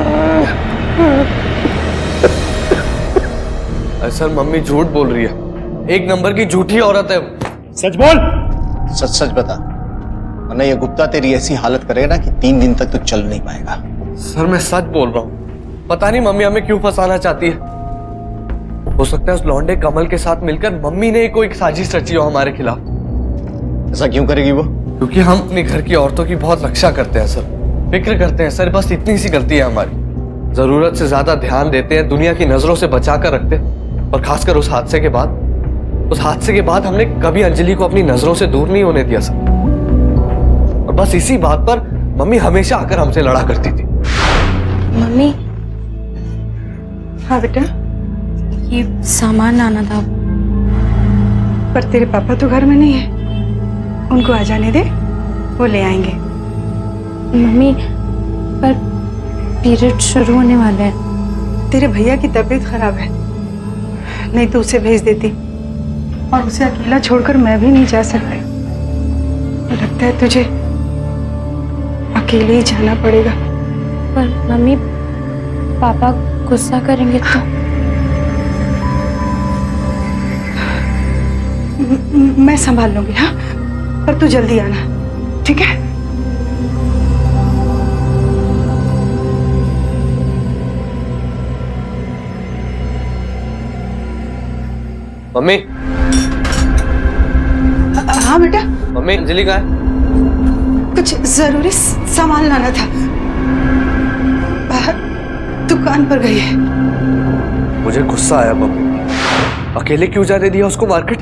सर मम्मी झूठ बोल रही है। एक नंबर की झूठी औरत है। सच बोल। सच सच बता, वरना ये गुप्ता तेरी ऐसी हालत करेगा ना कि 3 दिन तक तू चल नहीं पाएगा। सर मैं सच बोल रहा हूँ। पता नहीं मम्मी हमें क्यों फंसाना चाहती है। हो सकता है उस लौंडे कमल के साथ मिलकर मम्मी ने कोई साजिश रची हो हमारे खिलाफ। ऐसा क्यों करेगी वो? क्योंकि हम अपने घर की औरतों की बहुत रक्षा करते हैं सर, फिक्र करते हैं सर। बस इतनी सी गलती है हमारी। जरूरत से ज्यादा ध्यान देते हैं, दुनिया की नजरों से बचा कर रखते हैं। और खासकर उस हादसे के बाद हमने कभी अंजलि को अपनी नजरों से दूर नहीं होने दिया सर। और बस इसी बात पर मम्मी हमेशा आकर हमसे लड़ा करती थी। मम्मी, हाँ बेटा, ये सामान लाना था। पर तेरे पापा तो घर में नहीं है। उनको आ जाने दे, वो ले आएंगे। मम्मी, पर पीरियड शुरू होने वाले हैं। तेरे भैया की तबीयत खराब है, नहीं तो उसे भेज देती। और उसे अकेला छोड़कर मैं भी नहीं जा सकती। लगता है तुझे अकेले ही जाना पड़ेगा। पर मम्मी, पापा गुस्सा करेंगे तो? मैं संभाल लूंगी। हाँ, पर तू जल्दी आना, ठीक है? मम्मी। हाँ बेटा। मम्मी, अंजलि कहाँ है? कुछ जरूरी सामान लाना था, बाहर दुकान पर गई है। मुझे गुस्सा आया मम्मी, अकेले क्यों जाने दिया उसको मार्केट?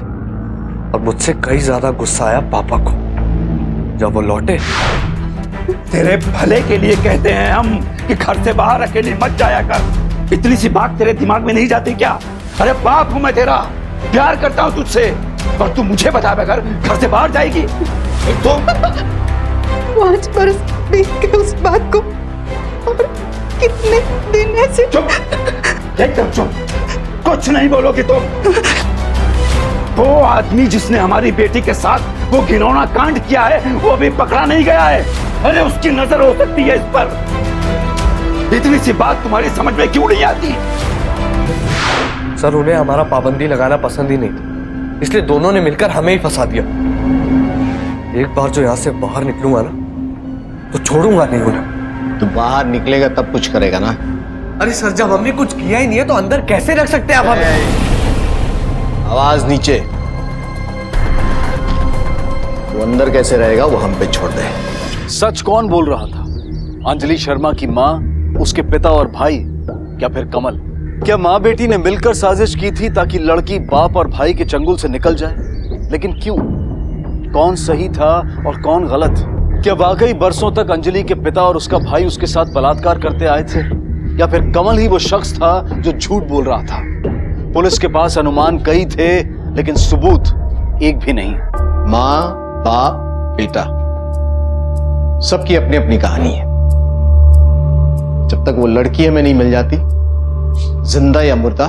और मुझसे कई ज्यादा गुस्सा आया पापा को जब वो लौटे। तेरे भले के लिए कहते हैं हम कि घर से बाहर अकेले मत जाया कर। इतनी सी बात तेरे दिमाग में नहीं जाती क्या? अरे बाप हूं मैं तेरा, प्यार करता हूं तुझसे, और तू मुझे बता बगैर घर से बाहर जाएगी? तो 5 बरस बीत गए उस बात को, और कितने दिन ऐसे। चुप, एकदम चुप, कुछ नहीं बोलोगी तुम। वो आदमी जिसने हमारी बेटी के साथ वो घिनौना कांड किया है, वो अभी पकड़ा नहीं गया है। अरे उसकी नजर हो सकती है इस पर। इतनी सी बात तुम्हारी समझ में क्यों नहीं आती? सर, उन्हें हमारा पाबंदी लगाना पसंद ही नहीं था, इसलिए दोनों ने मिलकर हमें ही फंसा दिया। एक बार जो यहाँ से बाहर निकलूंगा ना, तो छोड़ूंगा नहीं उन्हें। तो बाहर निकलेगा तब कुछ करेगा ना? अरे सर, जब हमने कुछ किया ही नहीं है तो अंदर कैसे रख सकते हैं आप हमें? आवाज नीचे। वो अंदर कैसे रहेगा वो हम पे छोड़ दे। सच कौन बोल रहा था? अंजलि शर्मा की माँ, उसके पिता और भाई, क्या फिर कमल? क्या माँ बेटी ने मिलकर साजिश की थी ताकि लड़की बाप और भाई के चंगुल से निकल जाए? लेकिन क्यों? कौन सही था और कौन गलत? क्या वाकई बरसों तक अंजलि के पिता और उसका भाई उसके साथ बलात्कार करते आए थे, या फिर कमल ही वो शख्स था जो झूठ बोल रहा था? पुलिस के पास अनुमान कई थे, लेकिन सबूत एक भी नहीं। माँ, बाप, बेटा, सबकी अपनी अपनी कहानी है। जब तक वो लड़की हमें नहीं मिल जाती, जिंदा या मुर्दा,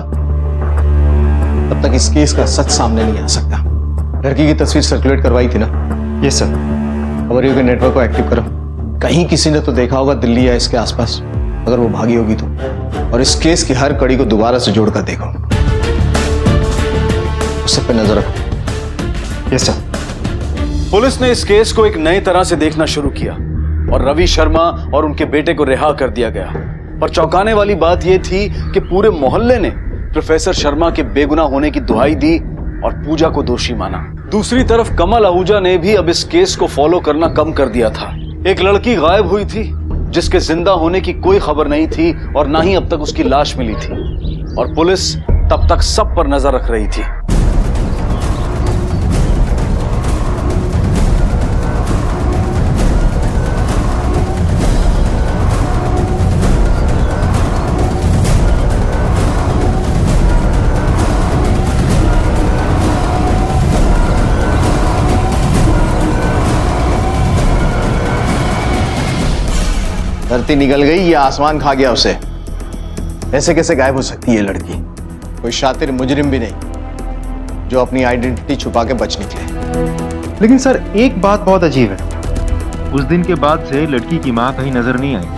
तब तक इस केस का सच सामने नहीं आ सकता। लड़की की तस्वीर सर्कुलेट करवाई थी ना? Yes sir. खबरियों के नेटवर्क को एक्टिव करो। कहीं किसी ने तो देखा होगा दिल्ली या इसके आसपास, अगर वो भागी होगी तो। और इस केस की हर कड़ी को दोबारा से जोड़कर देखो। उस सब पे नजर रखो। Yes sir. पुलिस ने इस केस को एक नए तरह से देखना शुरू किया और रवि शर्मा और उनके बेटे को रिहा कर दिया गया। पर चौंकाने वाली बात यह थी कि पूरे मोहल्ले ने प्रोफेसर शर्मा के बेगुनाह होने की दुहाई दी और पूजा को दोषी माना। दूसरी तरफ कमल आहूजा ने भी अब इस केस को फॉलो करना कम कर दिया था। एक लड़की गायब हुई थी जिसके जिंदा होने की कोई खबर नहीं थी और ना ही अब तक उसकी लाश मिली थी, और पुलिस तब तक सब पर नजर रख रही थी। धरती निकल गई या आसमान खा गया उसे? ऐसे कैसे गायब हो सकती है लड़की? कोई शातिर मुजरिम भी नहीं जो अपनी आइडेंटिटी छुपा के बच निकले। लेकिन सर, एक बात बहुत अजीब है। उस दिन के बाद से लड़की की मां कहीं नजर नहीं आई।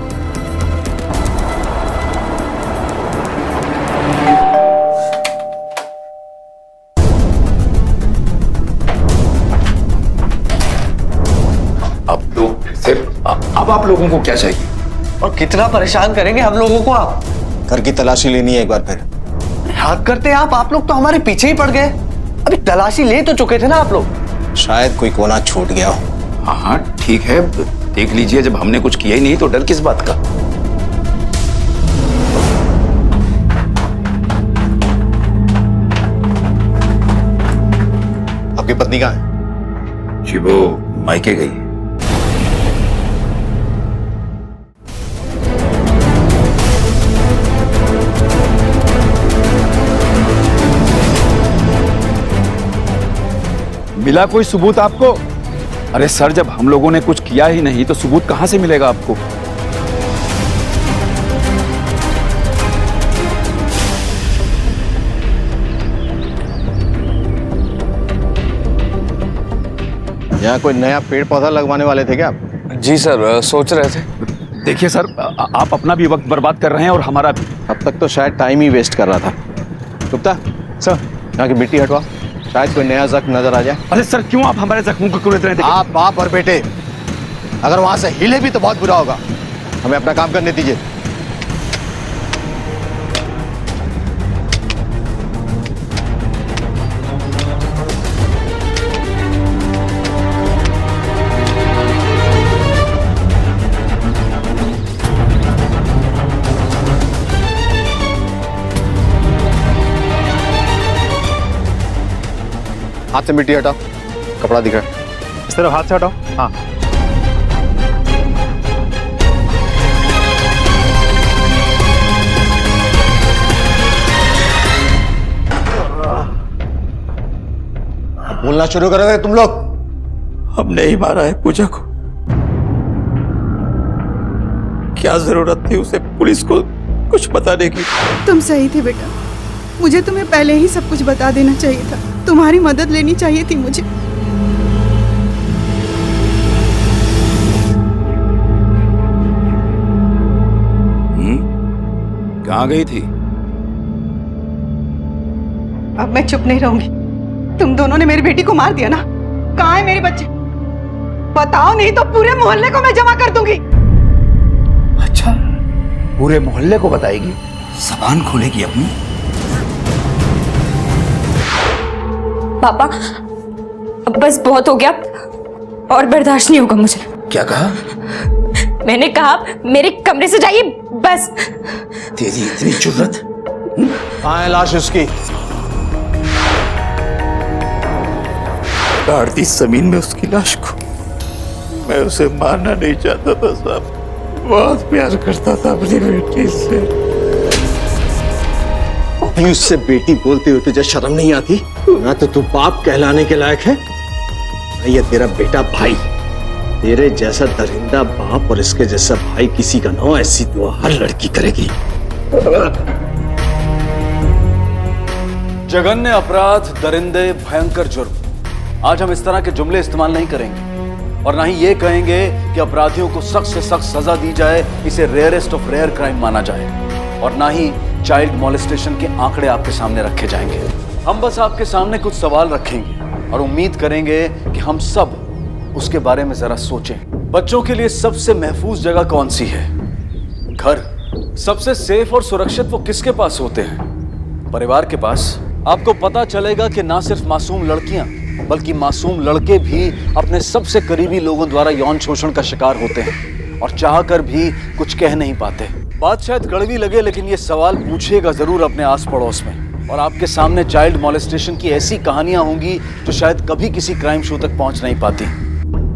अब आप लोगों को क्या चाहिए? और कितना परेशान करेंगे हम लोगों को आप? घर की तलाशी लेनी है एक बार फिर। याद करते हैं आप लोग तो हमारे पीछे ही पड़ गए। अभी तलाशी ले तो चुके थे ना आप लोग। शायद कोई कोना छूट गया हो। हाँ ठीक है, देख लीजिए, जब हमने कुछ किया ही नहीं तो डर किस बात का? आपकी पत्नी कहाँ है? जी वो मायके गई। मिला कोई सबूत आपको? अरे सर, जब हम लोगों ने कुछ किया ही नहीं तो सबूत कहां से मिलेगा आपको? यहाँ कोई नया पेड़ पौधा लगवाने वाले थे क्या आप? जी सर, सोच रहे थे। देखिए सर, आप अपना भी वक्त बर्बाद कर रहे हैं और हमारा भी। अब तक तो शायद टाइम ही वेस्ट कर रहा था। गुप्ता सर, यहाँ की मिट्टी हटवा, शायद कोई नया जख्म नजर आ जाए। अरे सर, क्यों आप हमारे जख्मों को कुरेद रहे हैं? आप बाप और बेटे, अगर वहां से हिले भी तो बहुत बुरा होगा। हमें अपना काम करने दीजिए। हाथ से मिट्टी हटाओ, कपड़ा दिख रहा है। इस तरफ हाथ से हटाओ। हाँ, बोलना शुरू करोगे तुम लोग? हमने ही मारा है पूजा को। क्या जरूरत थी उसे पुलिस को कुछ बताने की? तुम सही थे बेटा, मुझे तुम्हें पहले ही सब कुछ बता देना चाहिए था। तुम्हारी मदद लेनी चाहिए थी मुझे। कहाँ गई थी? अब मैं चुप नहीं रहूंगी। तुम दोनों ने मेरी बेटी को मार दिया ना। कहाँ है मेरे बच्चे? बताओ, नहीं तो पूरे मोहल्ले को मैं जमा कर दूंगी। अच्छा, पूरे मोहल्ले को बताएगी? जबान खोलेगी अपनी? पापा, अब बस बहुत हो गया, और बर्दाश्त नहीं होगा मुझे। क्या कहा? मैंने कहा मेरे कमरे से जाइए, बस। तेरी इतनी जुर्रत? कहाँ है लाश उसकी? गाड़ दी जमीन में उसकी लाश को। मैं उसे मारना नहीं चाहता था साहब, बहुत प्यार करता था अपनी बेटी से। अभी उससे बेटी बोलते हुए तुझे शर्म नहीं आती? ना तो तू बाप कहलाने के लायक है, ना ये तेरा बेटा भाई। तेरे जैसा दरिंदा बाप और इसके जैसा भाई किसी का ना हो, ऐसी दुआ हर लड़की करेगी। जघन्य अपराध, दरिंदे, भयंकर जुर्म। आज हम इस तरह के जुमले इस्तेमाल नहीं करेंगे और ना ही ये कहेंगे कि अपराधियों को सख्त से सख्त सजा दी जाए, इसे रेयरेस्ट ऑफ रेयर क्राइम माना जाए, और ना ही चाइल्ड मॉलेस्टेशन के आंकड़े आपके सामने रखे जाएंगे। हम बस आपके सामने कुछ सवाल रखेंगे और उम्मीद करेंगे कि हम सब उसके बारे में जरा सोचें। बच्चों के लिए सबसे महफूज जगह कौन सी है? घर। सबसे सेफ और सुरक्षित वो किसके पास होते हैं? परिवार के पास। आपको पता चलेगा कि ना सिर्फ मासूम लड़कियां बल्कि मासूम लड़के भी अपने सबसे करीबी लोगों द्वारा यौन शोषण का शिकार होते हैं और चाहकर भी कुछ कह नहीं पाते। बात शायद कड़वी लगे, लेकिन ये सवाल पूछिएगा जरूर अपने आस पड़ोस में, और आपके सामने चाइल्ड मॉलेस्टेशन की ऐसी कहानियां होंगी जो शायद कभी किसी क्राइम शो तक पहुंच नहीं पाती,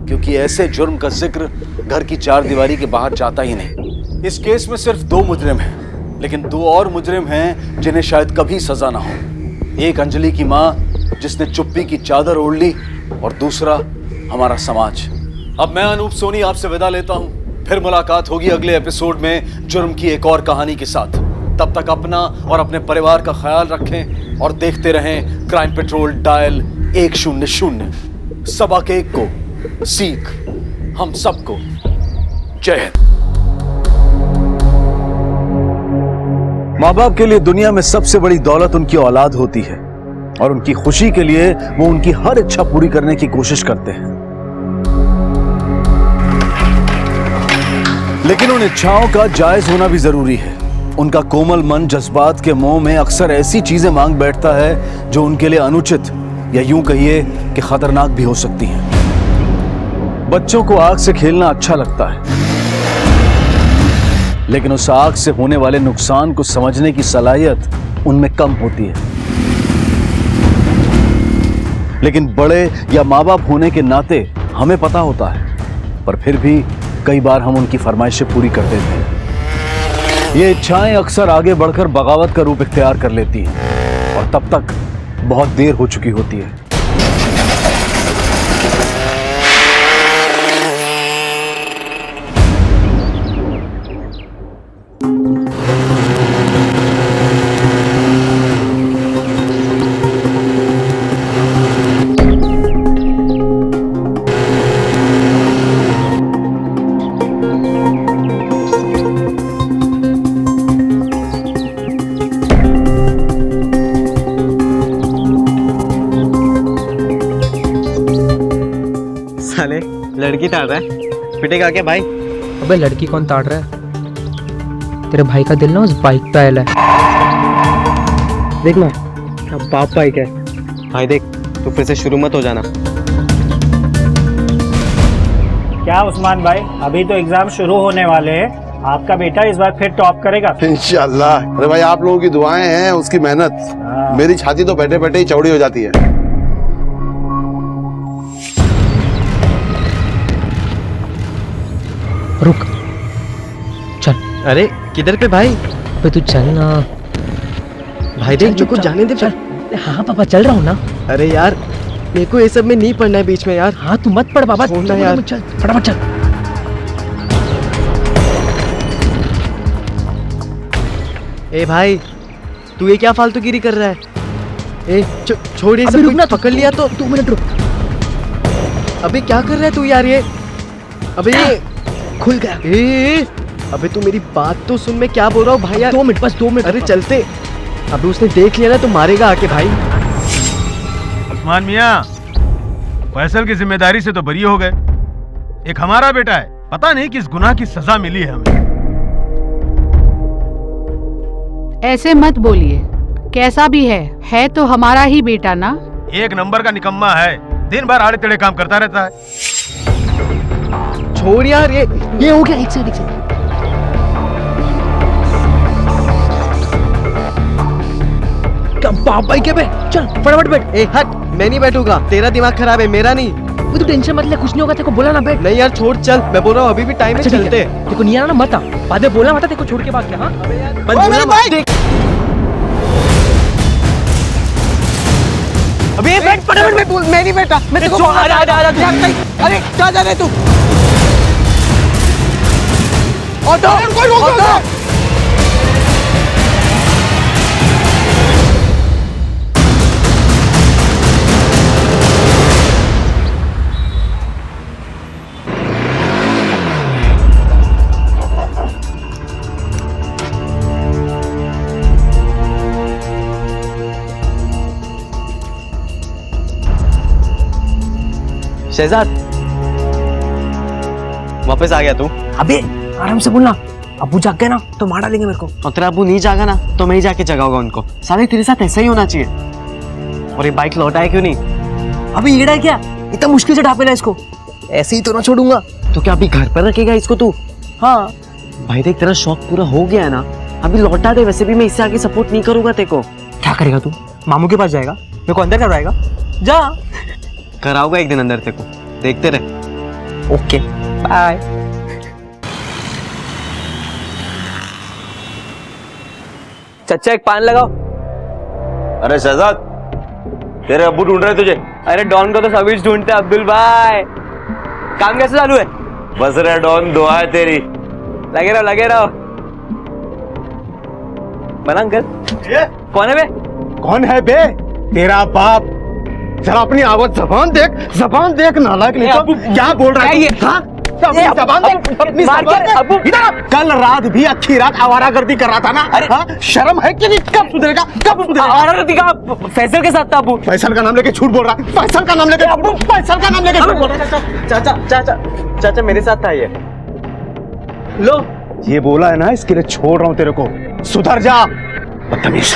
क्योंकि ऐसे जुर्म का जिक्र घर की चार दीवारी के बाहर जाता ही नहीं। इस केस में सिर्फ 2 मुजरिम हैं, लेकिन 2 और मुजरिम हैं जिन्हें शायद कभी सजा ना हो। एक अंजलि की माँ जिसने चुप्पी की चादर ओढ़ ली, और दूसरा हमारा समाज। अब मैं अनूप सोनी आपसे विदा लेता हूँ। फिर मुलाकात होगी अगले एपिसोड में जुर्म की एक और कहानी के साथ। तब तक अपना और अपने परिवार का ख्याल रखें और देखते रहें क्राइम पेट्रोल डायल 100। सबक एक को सीख हम सबको। जय हिंद। माँ बाप के लिए दुनिया में सबसे बड़ी दौलत उनकी औलाद होती है, और उनकी खुशी के लिए वो उनकी हर इच्छा पूरी करने की कोशिश करते हैं। लेकिन उन इच्छाओं का जायज होना भी जरूरी है। उनका कोमल मन जज्बात के मोह में अक्सर ऐसी चीजें मांग बैठता है जो उनके लिए अनुचित, या यूं कहिए कि खतरनाक भी हो सकती हैं। बच्चों को आग से खेलना अच्छा लगता है, लेकिन उस आग से होने वाले नुकसान को समझने की सलाहियत उनमें कम होती है। लेकिन बड़े या माँ बाप होने के नाते हमें पता होता है, पर फिर भी कई बार हम उनकी फरमाइशें पूरी कर देते हैं। ये इच्छाएं अक्सर आगे बढ़कर बगावत का रूप इख्तियार कर लेती हैं, और तब तक बहुत देर हो चुकी होती है। लड़की ताड़ रहा है, पिटेगा क्या भाई? अबे लड़की कौन ताड़ रहा है? तेरे भाई का दिल ना उस बाइक पे आया है। देख ना क्या बाप बाइक है। भाई देख, तू फिर से शुरू मत हो जाना। क्या उस्मान भाई, अभी तो एग्जाम शुरू होने वाले हैं, आपका बेटा इस बार फिर टॉप करेगा। इंशाल्लाह। अरे भाई आप लोगों की दुआएं हैं, उसकी मेहनत, मेरी छाती तो बैठे बैठे ही चौड़ी हो जाती है। रुक, चल। अरे किधर पे भाई? अबे तू चल ना भाई, देख जो कुछ जाने दे। चल। हाँ पापा चल रहा हूँ ना। अरे यार, मेरे को ये सब में नहीं पढ़ना है बीच में यार। हाँ तू मत पढ़ बाबा, छोड़ना यार। चल फटाफट चल। ए भाई, तू ये क्या फालतूगिरी कर रहा है? ए छोड़ ये सब, रुकना, पकड़ लिया तो। 2 मिनट रुक। अबे क्या कर रहा है तू यार ये? अबे ये खुल गया। ए अबे तू मेरी बात तो सुन, मैं क्या बोल रहा हूँ भाई यार। 2 मिनट, बस 2 मिनट। अरे चलते। अबे उसने देख लिया ना तो मारेगा आके भाई। उस्मान मियाँ, फैसल की जिम्मेदारी से तो बरी हो गए। एक हमारा बेटा है, पता नहीं किस गुनाह की सजा मिली है हमें। ऐसे मत बोलिए, कैसा भी है तो हमारा ही बेटा ना। एक नंबर का निकम्मा है, दिन भर आड़े टेढ़े काम करता रहता है। छोड़ यार ये हो गया। एक सेकंड। क्या बाप भाई के पे? चल फटाफट बैठ। ए हट, मैं नहीं बैठूंगा, तेरा दिमाग खराब है, मेरा नहीं। वो तू टेंशन मत ले, कुछ नहीं होगा, तेरे को बोला ना बैठ। नहीं यार छोड़, चल मैं बोल रहा हूँ अभी भी टाइम है, चलते। तेरे को नहीं आना ना मत आ, बाद में बोला मत, तेरे को छोड़ के भाग गया। हाँ अबे बैठ फटाफट, मैं नहीं बैठा। मैं तेरे को अरे कहाँ जा रहे तू? ऑटो। शहजाद, वापस आ गया तू? अबे आराम से बोलना, अबू जाग गए ना तो मार डालेंगे मेरे को। और तेरा अबू नहीं जागा ना तो मैं ही जाके जगाऊंगा उनको। साले तेरे साथ ऐसा ही होना चाहिए। और ये बाइक लौटा है क्यों नहीं? अबे येड़ा है क्या? इतना मुश्किल से ढापेला इसको, ऐसे ही तो ना छोड़ूंगा। तो क्या अभी घर पर रखेगा इसको तू? हाँ भाई देख, तेरा शौक पूरा हो गया है ना, अभी लौटा दे। वैसे भी मैं इससे आगे सपोर्ट नहीं करूंगा तेरे को। क्या करेगा तू? मामू के पास जाएगा, मेरे को अंदर करवाएगा? जा। कराऊंगा एक दिन अंदर तेरे को, देखते रहे। Okay bye. चचा एक पान लगाओ। अरे शहजाद, तेरे अब्बू ढूंढ रहे तुझे। अरे डॉन को तो सभी ढूंढते अब्दुल भाई। काम कैसे चालू है? बस रे डॉन, दुआ है तेरी। लगे रहो लगे रहो। बना अंकल, कौन है बे? कौन है बे? तेरा बाप। जरा अपनी आवाज, जबान देख नालायक। नहीं क्या बोल रहा है? अपनी जबान देख, अपनी जबान देख। इधर कल रात भी अच्छी रात आवारागर्दी कर रहा था ना। अरे हाँ, शर्म है कि नहीं? कब सुधरेगा? कब सुधरेगा? आवारागर्दी का फैसल के साथ था अबू। फैसल का नाम लेके झूठ बोल रहा है। फैसल का नाम लेके फैसल का नाम लेके झूठ बोल रहा है। चाचा चाचा चाचा मेरे साथ था ये। लो, ये बोला है ना, इसके लिए छोड़ रहा हूं तेरे को। सुधर जा बदतमीज।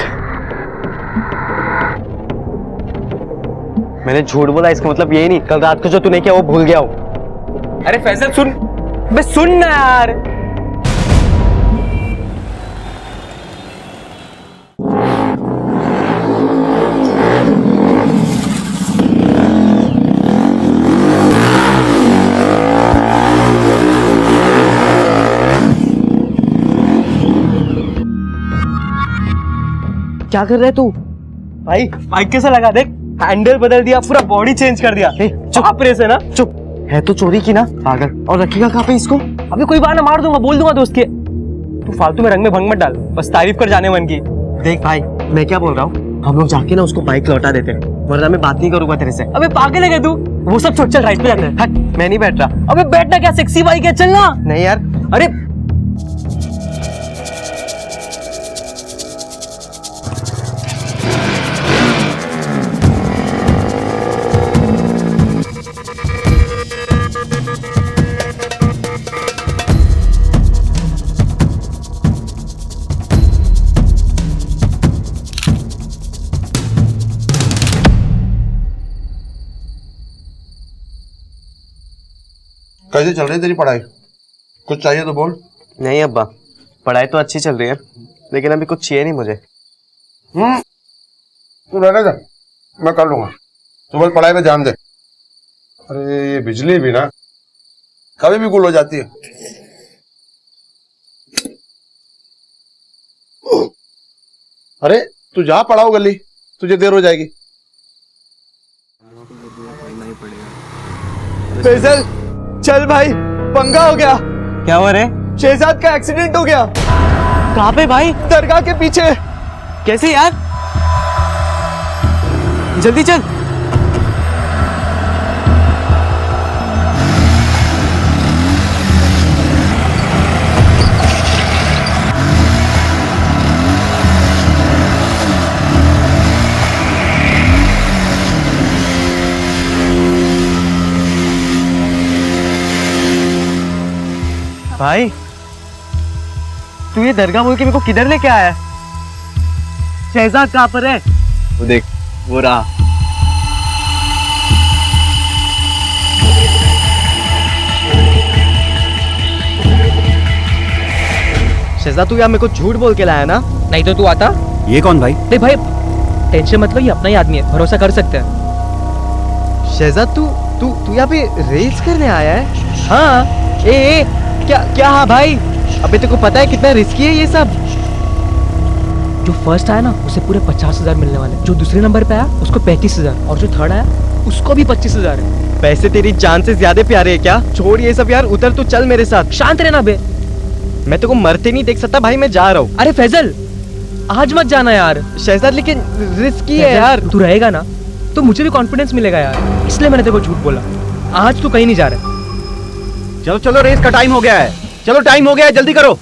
मैंने झूठ बोला, इसका मतलब यही नहीं कल रात को जो तूने किया वो भूल गया हूँ। अरे फैसल सुन, बे सुन ना यार। क्या कर रहे तू? भाई बाइक कैसा लगा? देख, हैंडल बदल दिया, पूरा बॉडी चेंज कर दिया। चुप रेस है ना? चुप है तो चोरी की ना पागल। और रखेगा कहाँ पे इसको? अभी कोई बहाना मार दूंगा, बोल दूंगा दोस्त के। तू फालतू में रंग में भंग मत डाल, बस तारीफ कर जाने मन की। देख भाई, मैं क्या बोल रहा हूँ, हम लोग जाके ना उसको बाइक लौटा देते हैं, वरना मैं बात नहीं करूंगा तेरे से। अबे पागल है तू? वो सब छोड़, चल राइट पे जाते हैं। हट, मैं नहीं बैठ रहा। अबे बैठना क्या, सेक्सी बाइक है, चलना। नहीं यार, अरे कैसे चल रही है तेरी पढ़ाई? कुछ चाहिए तो बोल। नहीं अब्बा, पढ़ाई तो अच्छी चल रही है, लेकिन अभी कुछ चाहिए नहीं मुझे। तू रहने दे, मैं कर लूंगा। तू बस पढ़ाई पे ध्यान दे। अरे ये बिजली भी ना कभी भी गुल हो जाती है। अरे तू जा पढ़ाओ गली, तुझे देर हो जाएगी। फैजल चल भाई, पंगा हो गया। क्या हुआ रे? शहजाद का एक्सीडेंट हो गया। कहाँ पे भाई? दरगाह के पीछे। कैसे यार? जल्दी चल। भाई तू ये दरगाह बोल के मेरे को किधर लेके आया है? शहजाद कहाँ पर है? वो देख, वो रहा। शहजाद तू यार मेरे को झूठ बोल के लाया ना? नहीं तो तू आता? ये कौन भाई? नहीं भाई टेंशन मत लो, ये अपना ही आदमी है, भरोसा कर सकते हैं। शहजाद तू तू तू यहाँ पे रेस करने आया है? हाँ। ए क्या हाँ भाई, अबे तेरे को पता है कितना रिस्की है ये सब? जो फर्स्ट आया ना उसे पूरे 50,000 मिलने वाले, जो दूसरे नंबर पे आया उसको 35,000 और जो थर्ड आया उसको भी 25,000 है। पैसे तेरी जान से ज्यादा प्यारे है क्या? छोड़ ये सब यार, उतर तू चल मेरे साथ। शांत रहना बे, मैं तेरे को मरते नहीं देख सकता भाई, मैं जा रहा हूँ। अरे फैजल आज मत जाना यार। शहजाद लेकिन रिस्की है यार। तू रहेगा ना तो मुझे भी कॉन्फिडेंस मिलेगा यार, इसलिए मैंने तेरे को झूठ बोला। आज तू कहीं नहीं जा रहा। चलो चलो, रेस का टाइम हो गया है। चलो टाइम हो गया है, जल्दी करो।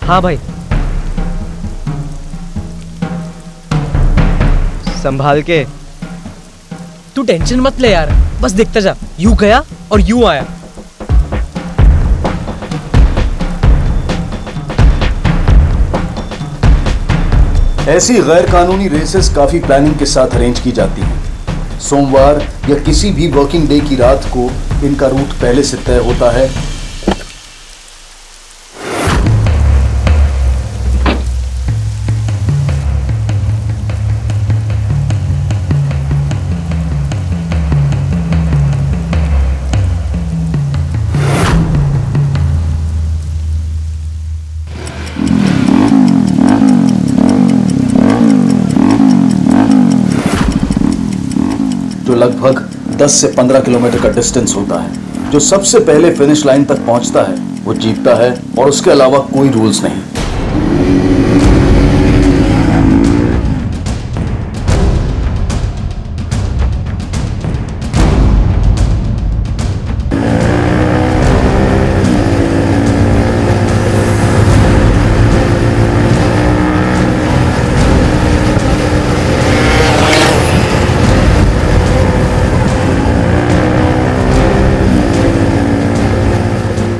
हाँ भाई। संभाल के। तू टेंशन मत ले यार, बस देखता जा। यूं गया और यूं आया। ऐसी गैर कानूनी रेसेस काफी प्लानिंग के साथ अरेंज की जाती हैं। सोमवार या किसी भी वर्किंग डे की रात को इनका रूट पहले से तय होता है। जो लगभग 10 से 15 किलोमीटर का डिस्टेंस होता है। जो सबसे पहले फिनिश लाइन तक पहुंचता है वो जीतता है, और उसके अलावा कोई रूल्स नहीं।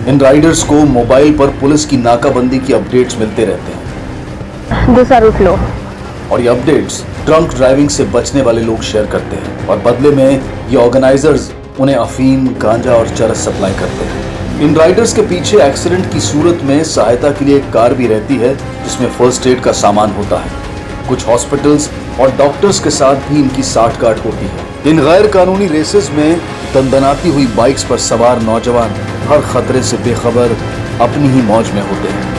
इन राइडर्स को मोबाइल पर पुलिस की नाकाबंदी की अपडेट्स मिलते रहते हैं। दूसरा रूट लो। और ये अपडेट्स ड्रंक ड्राइविंग से बचने वाले लोग शेयर करते हैं, और बदले में ये ऑर्गेनाइजर्स उन्हें अफीम, गांजा और चरस सप्लाई करते हैं। इन राइडर्स के पीछे एक्सीडेंट की सूरत में सहायता के लिए एक कार भी रहती है जिसमें फर्स्ट एड का सामान होता है। कुछ हॉस्पिटल्स और डॉक्टर्स के साथ भी इनकी साठगांठ होती है। इन गैर कानूनी रेसेस में दंदनाती हुई बाइक्स पर सवार नौजवान हर खतरे से बेखबर अपनी ही मौज में होते हैं।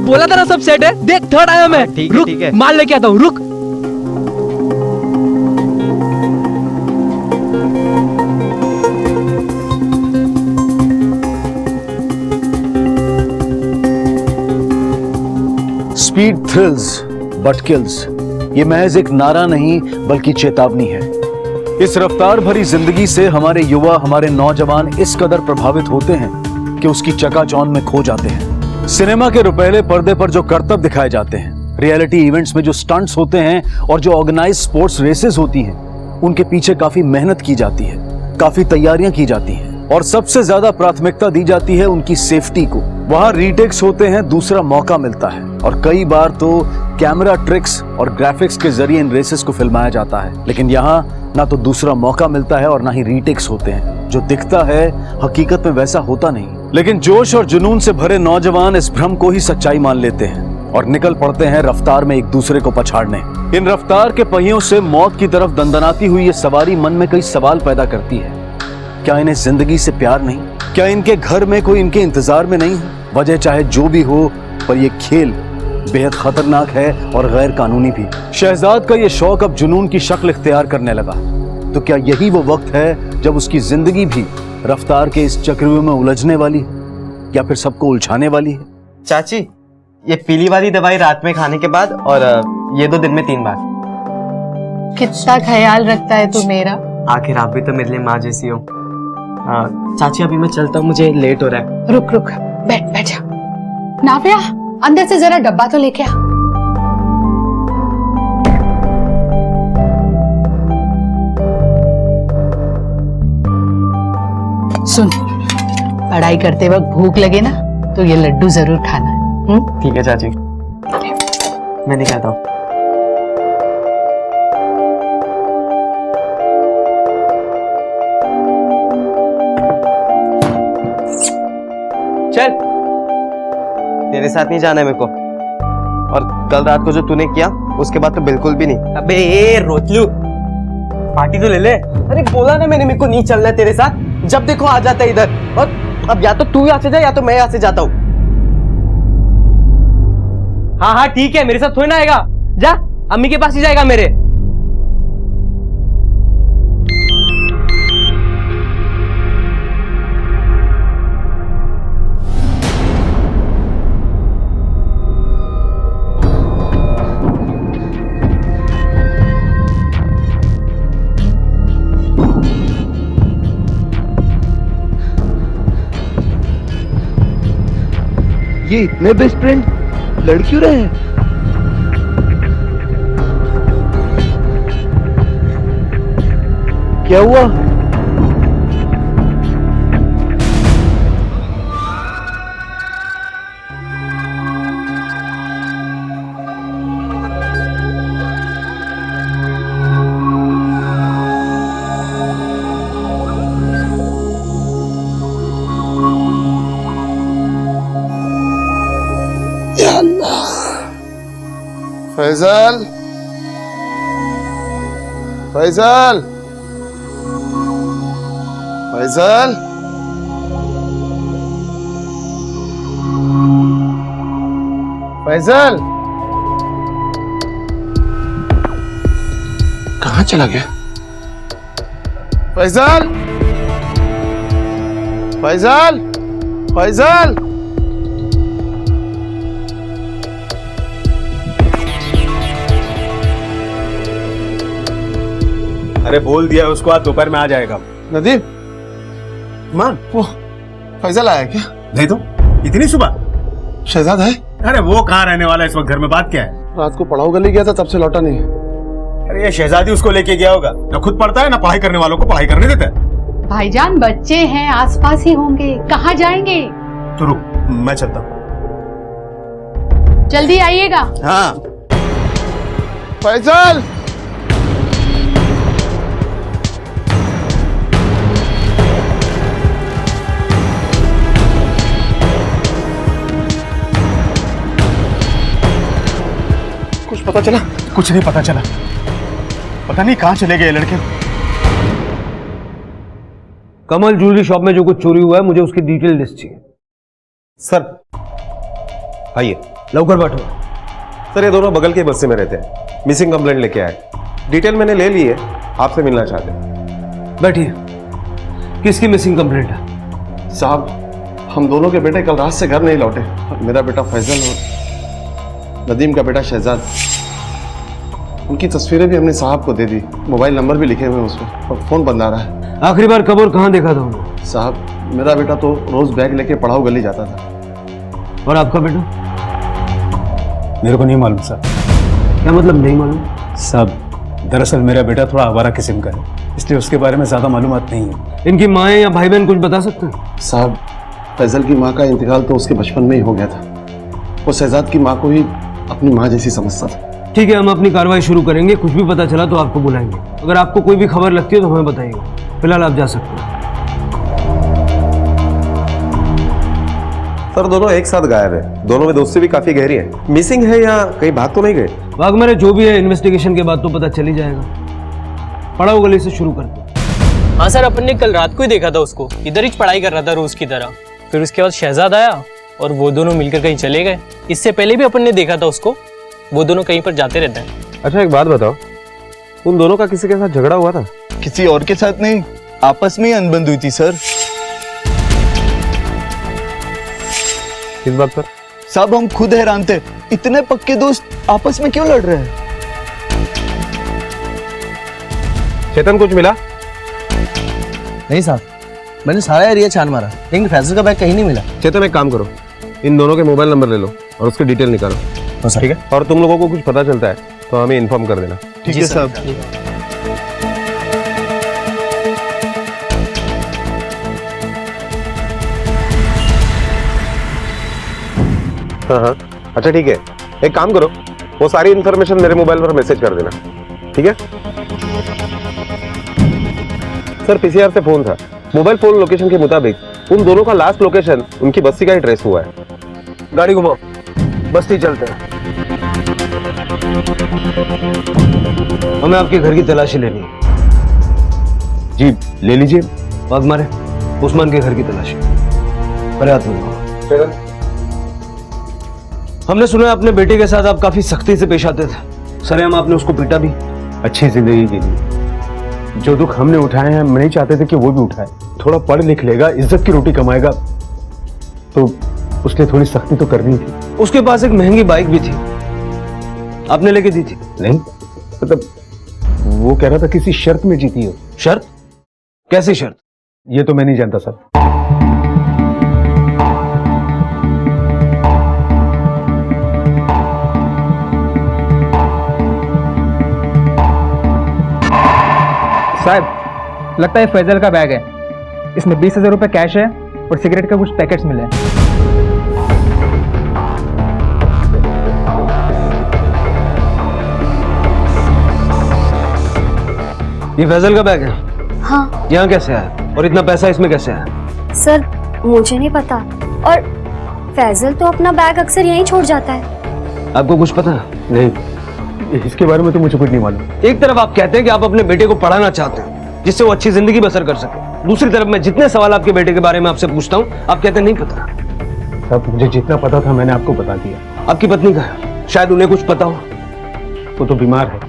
बोला था ना सब सेट है। देख थर्ड आया मैं। ठीक है ठीक है, माल लेके आता हूँ, रुक। स्पीड थ्रिल्स बट किल्स, ये महज एक नारा नहीं बल्कि चेतावनी है। इस रफ्तार भरी जिंदगी से हमारे युवा, हमारे नौजवान इस कदर प्रभावित होते हैं कि उसकी चकाचौंध में खो जाते हैं। सिनेमा के रुपहले पर्दे पर जो करतब दिखाए जाते हैं रियलिटी इवेंट्स में जो स्टंट्स होते हैं और जो ऑर्गेनाइज स्पोर्ट्स रेसेस होती हैं, उनके पीछे काफी मेहनत की जाती है, काफी तैयारियां की जाती हैं और सबसे ज्यादा प्राथमिकता दी जाती है उनकी सेफ्टी को। वहां रीटेक्स होते हैं, दूसरा मौका मिलता है और कई बार तो कैमरा ट्रिक्स और ग्राफिक्स के जरिए इन रेसेस को फिल्माया जाता है। लेकिन यहाँ ना तो दूसरा मौका मिलता है और ना ही रीटेक्स होते हैं। जो दिखता है हकीकत में वैसा होता नहीं। लेकिन जोश और जुनून से भरे नौजवान इस भ्रम को ही सच्चाई मान लेते हैं और निकल पड़ते हैं रफ्तार में एक दूसरे को पछाड़ने। इन रफ्तार के पहियों से मौत की तरफ दंदनाती हुई ये सवारी मन में कई सवाल पैदा करती है। क्या इन्हें जिंदगी से प्यार नहीं? क्या इनके घर में कोई इनके इंतजार में नहीं है? वजह चाहे जो भी हो, पर यह खेल बेहद खतरनाक है और गैर कानूनी भी। शहजाद का यह शौक अब जुनून की शक्ल इख्तियार करने लगा। तो क्या यही वो वक्त है जब उसकी जिंदगी भी रफ्तार के इस चक्रव्यूह में उलझने वाली है या फिर सबको उलझाने वाली है? चाची, ये पीली वाली दवाई रात में खाने के बाद और ये 2 दिन में 3 बार। कितना ख्याल रखता है तू मेरा। आखिर आप भी तो मेरे लिए माँ जैसी हो। चाची अभी मैं चलता हूँ, मुझे लेट हो रहा है। रुक रुक, बैठ जा। नाव्या, अंदर से जरा डब्बा तो लेके आ। सुन, पढ़ाई करते वक्त भूख लगे ना तो ये लड्डू जरूर खाना है। ठीक है चाची, मैं निकलता हूँ। चल, तेरे साथ नहीं जाना है मेरे को। और कल रात को जो तूने किया उसके बाद तो बिल्कुल भी नहीं। अबे ए रोतलू, पार्टी तो ले ले। अरे बोला ना मैंने, मेरे को नहीं चलना है तेरे साथ। जब देखो आ जाता है इधर। और अब या तो तू यहाँ से जा या तो मैं यहाँ से जाता हूँ। हाँ हाँ ठीक है, मेरे साथ थोड़ी ना आएगा। जा, अम्मी के पास ही जाएगा मेरे। ये इतने बेस्ट फ्रेंड लड़ क्यों रहे हैं? क्या हुआ? फैजल, फैजल, फैजल, फैजल, कहाँ चला गया? फैजल, फैजल, फैजल। अरे बोल दिया उसको, आज दोपहर में आ जाएगा। नदीम, मान वो फैजल आया क्या? नहीं तो इतनी सुबह? शहजाद है? अरे वो कहाँ रहने वाला है इस वक्त, घर में बात क्या है? रात को पढ़ाओ गली गया था, तब से लौटा नहीं। अरे ये शहजादी उसको लेके गया होगा। ना खुद पढ़ता है ना पढ़ाई करने वालों को पढ़ाई करने देता है। भाईजान बच्चे हैं, आसपास ही होंगे, कहाँ जाएंगे? तो रुक, मैं चलता हूँ। जल्दी आइएगा। हाँ। फैजल, कुछ पता चला? कुछ नहीं पता चला, पता नहीं कहाँ चले गए लड़के। कमल ज्वेलरी शॉप में जो कुछ चोरी हुआ है, मुझे उसकी डिटेल लिस्ट चाहिए। सर आइए, लवकर बैठो। सर ये दोनों बगल के बस्ती में रहते हैं, मिसिंग कंप्लेंट लेके आए। डिटेल मैंने ले ली है, आपसे मिलना चाहते हैं। बैठिए। किसकी मिसिंग कंप्लेंट है? साहब, हम दोनों के बेटे कल रात से घर नहीं लौटे। मेरा बेटा फैजल और नदीम का बेटा शहजाद। उनकी तस्वीरें भी हमने साहब को दे दी, मोबाइल नंबर भी लिखे हुए हैं उसमें, और फोन बंद आ रहा है। आखिरी बार कब और कहाँ देखा था उन्हें? साहब, मेरा बेटा तो रोज बैग लेके पढ़ाओ गली जाता था। और आपका बेटा? मेरे को नहीं मालूम साहब। क्या मतलब नहीं मालूम? साहब दरअसल मेरा बेटा थोड़ा आवारा किस्म का है, इसलिए उसके बारे में ज़्यादा मालूमात नहीं है। इनकी माँ या भाई बहन कुछ बता सकते हैं? साहब फैजल की माँ का इंतकाल तो उसके बचपन में ही हो गया था। वो शहजाद की माँ को ही अपनी माँ जैसी समझता था। ठीक है, हम अपनी कार्रवाई शुरू करेंगे। कुछ भी पता चला तो आपको बुलाएंगे। अगर आपको कोई भी खबर लगती है तो हमें बताइएगा। फिलहाल आप जा सकते हैं। सर दोनों एक साथ गायब है, दोनों में दोस्ती भी काफी गहरी है। मिसिंग है या कहीं भाग तो नहीं गए? वाघ जो भी है इन्वेस्टिगेशन के बाद तो पता चल ही जाएगा। पड़ाव गली से शुरू करते हैं। हाँ सर, अपन ने कल रात को ही देखा था उसको, इधर ही पढ़ाई कर रहा था रोज की तरह। फिर उसके बाद शहजाद आया और वो दोनों मिलकर कहीं चले गए। इससे पहले भी अपन ने देखा था उसको, वो दोनों कहीं पर जाते रहते हैं। अच्छा एक बात बताओ, उन दोनों का किसी के साथ झगड़ा हुआ था? किसी और के साथ नहीं, आपस में ही अनबन हुई थी सर। किस बात पर? साहब हम खुद हैरान थे, इतने पक्के दोस्त आपस में क्यों लड़ रहे हैं? चेतन कुछ मिला? नहीं साहब, मैंने सारा एरिया छान मारा लेकिन फैजल का बैग कहीं नहीं मिला। चेतन एक काम करो, इन दोनों के मोबाइल नंबर ले लो और उसकी डिटेल निकालो। ठीक है, और तुम लोगों को कुछ पता चलता है तो हमें इन्फॉर्म कर देना। ठीक है साहब। हाँ, अच्छा ठीक है, एक काम करो, वो सारी इन्फॉर्मेशन मेरे मोबाइल पर मैसेज कर देना। ठीक है सर, पीसीआर से फोन था, मोबाइल फोन लोकेशन के मुताबिक उन दोनों का लास्ट लोकेशन उनकी बस्ती का ही ट्रेस हुआ है। गाड़ी घुमाओ, बस्ती चलते हैं। हमें आपके घर की तलाशी लेनी है। जी ले लीजिए। वाघ उस्मान के घर की तलाशी। अरे हाथ में। हमने सुना अपने बेटे के साथ आप काफी सख्ती से पेश आते थे। सरेआम आपने उसको पीटा भी। अच्छी जिंदगी के लिए जो दुख हमने उठाए हैं, हम नहीं चाहते थे कि वो भी उठाए। थोड़ा पढ़ लिख लेगा, इज्जत की रोटी कमाएगा, तो उसके थोड़ी सख्ती तो करनी थी। उसके पास एक महंगी बाइक भी थी, आपने लेके दी थी? नहीं, मतलब वो कह रहा था किसी शर्त में जीती हो। शर्त? कैसी शर्त? ये तो मैं नहीं जानता सर। साहब लगता है फैजल का बैग है, इसमें 20,000 रुपए कैश है और सिगरेट के कुछ पैकेट्स मिले हैं। ये फैजल का बैग है? हाँ। यहाँ कैसे आया और इतना पैसा इसमें कैसे आया? सर मुझे नहीं पता, और फैजल तो अपना बैग अक्सर यहीं छोड़ जाता है। आपको कुछ पता है? नहीं, इसके बारे में तो मुझे कुछ नहीं मालूम। एक तरफ आप कहते हैं कि आप अपने बेटे को पढ़ाना चाहते हैं जिससे वो अच्छी जिंदगी बसर कर सके, दूसरी तरफ मैं जितने सवाल आपके बेटे के बारे में आपसे पूछता हूँ आप कहते हैं नहीं पता। साहब मुझे जितना पता था मैंने आपको बता दिया। आपकी पत्नी का है, शायद उन्हें कुछ पता हो। वो तो बीमार है,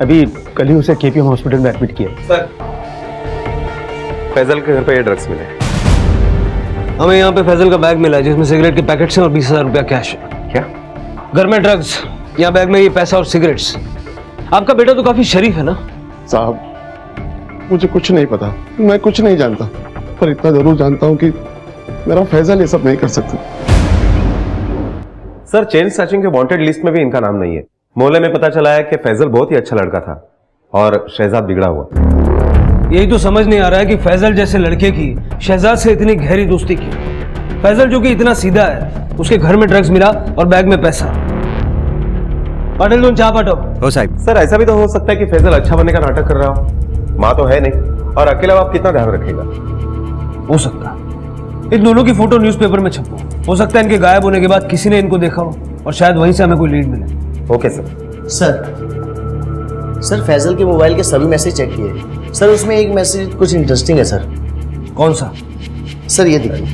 अभी कल ही उसे केपीएम हॉस्पिटल में एडमिट किया। सर फैजल के घर पे ये ड्रग्स मिले। हमें यहाँ पे फैजल का बैग मिला है जिसमें सिगरेट के पैकेट्स हैं और 20,000 रुपया कैश है। क्या? घर में ड्रग्स, यहाँ बैग में ये पैसा और सिगरेट्स। आपका बेटा तो काफी शरीफ है ना? साहब मुझे कुछ नहीं पता, मैं कुछ नहीं जानता, पर इतना जरूर जानता हूँ कि मेरा फैजल ये सब नहीं कर सकता। सर चेन स्नैचिंग के वांटेड लिस्ट में भी इनका नाम नहीं है। मोहल्ले में पता चला है कि फैजल बहुत ही अच्छा लड़का था और शहजाद बिगड़ा हुआ। यही तो समझ नहीं आ रहा है कि फैजल जैसे लड़के की शहजाद से इतनी गहरी दोस्ती की। फैजल जो कि इतना सीधा है, उसके घर में ड्रग्स मिला और बैग में पैसा। पाटिल तुम चाह पाठो। हो साहब। सर ऐसा भी तो हो सकता है कि फैजल अच्छा बनने का नाटक कर रहा हो, माँ तो है नहीं और अकेला बाप कितना ध्यान रखेगा। हो सकता है इन दोनों की फोटो न्यूज़पेपर में छपो, हो सकता है इनके गायब होने के बाद किसी ने इनको देखा हो और शायद वहीं से हमें कोई लीड मिले। Okay sir. सर फैजल के मोबाइल के सभी मैसेज चेक किए सर, उसमें एक मैसेज कुछ इंटरेस्टिंग है सर। कौन सा? सर ये देखिए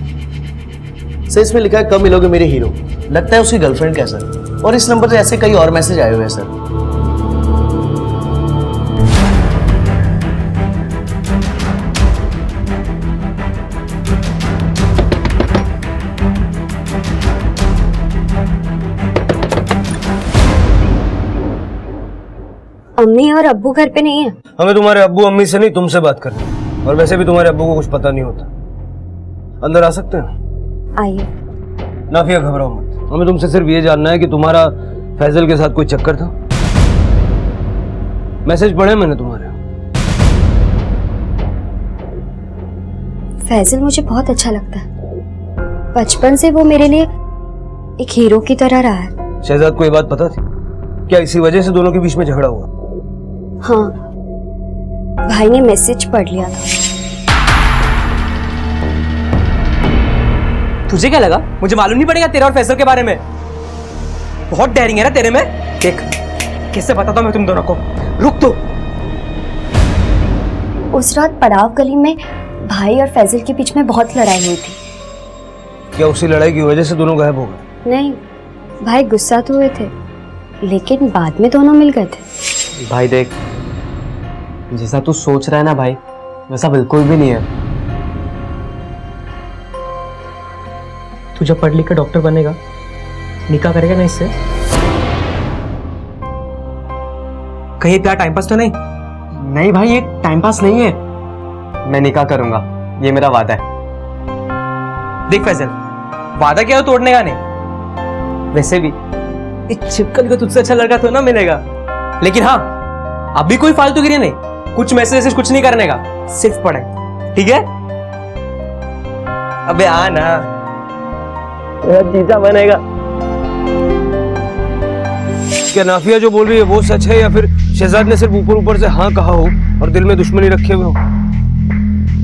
सर, इसमें लिखा है कब मिलोगे मेरे हीरो, लगता है उसकी गर्लफ्रेंड का है सर, और इस नंबर से ऐसे कई और मैसेज आए हुए हैं सर। अम्मी और अब्बू घर पे नहीं है। हमें तुम्हारे अब्बू अम्मी से नहीं तुमसे बात करनी, और वैसे भी तुम्हारे अब्बू को कुछ पता नहीं होता। अंदर आ सकते हैं? आइए। नाफिया घबराओ मत, हमें तुमसे सिर्फ ये जानना है कि तुम्हारा फैजल के साथ कोई चक्कर था? मैसेज पढ़े मैंने तुम्हारे। फैजल मुझे बहुत अच्छा लगता है। बचपन से वो मेरे लिए एक हीरो की तरह रहा है। शहजाद को ये बात पता थी? क्या इसी वजह से दोनों के बीच में झगड़ा हुआ? हाँ, भाई ने मैसेज पढ़ लिया था। तुझे क्या लगा मुझे मालूम नहीं पड़ेगा तेरा और फैसल के बारे में? बहुत डेयरिंग है ना तेरे में। देख कैसे बताता हूं मैं तुम दोनों को। रुक तो। उस रात पड़ाव गली में भाई और फैजल के बीच में बहुत लड़ाई हुई थी। क्या उसी लड़ाई की वजह से दोनों गायब हो गए? नहीं, भाई गुस्सा तो हुए थे, लेकिन बाद में दोनों मिल गए थे। भाई देख, जैसा तू सोच रहा है ना भाई, वैसा बिल्कुल भी नहीं है। तू जब पढ़ लिख कर डॉक्टर बनेगा, निकाह करेगा ना इससे? कहीं प्यार टाइम पास तो नहीं? नहीं भाई, ये टाइम पास नहीं है। मैं निकाह करूंगा, ये मेरा वादा है। देख फैजल, वादा क्या हो तोड़ने का नहीं। वैसे भी इस छिपकली को तुझसे अच्छा लड़का तो ना मिलेगा। लेकिन हाँ, अभी कोई फालतूगिरी नहीं, कुछ मैसेज कुछ नहीं करने का, सिर्फ पढ़ाई, ठीक है? अबे आ ना, जीजा बनेगा। क्या नाफिया जो बोल रही है वो सच है, या फिर शहजाद ने सिर्फ ऊपर ऊपर से हाँ कहा हो और दिल में दुश्मनी रखे हुए हो?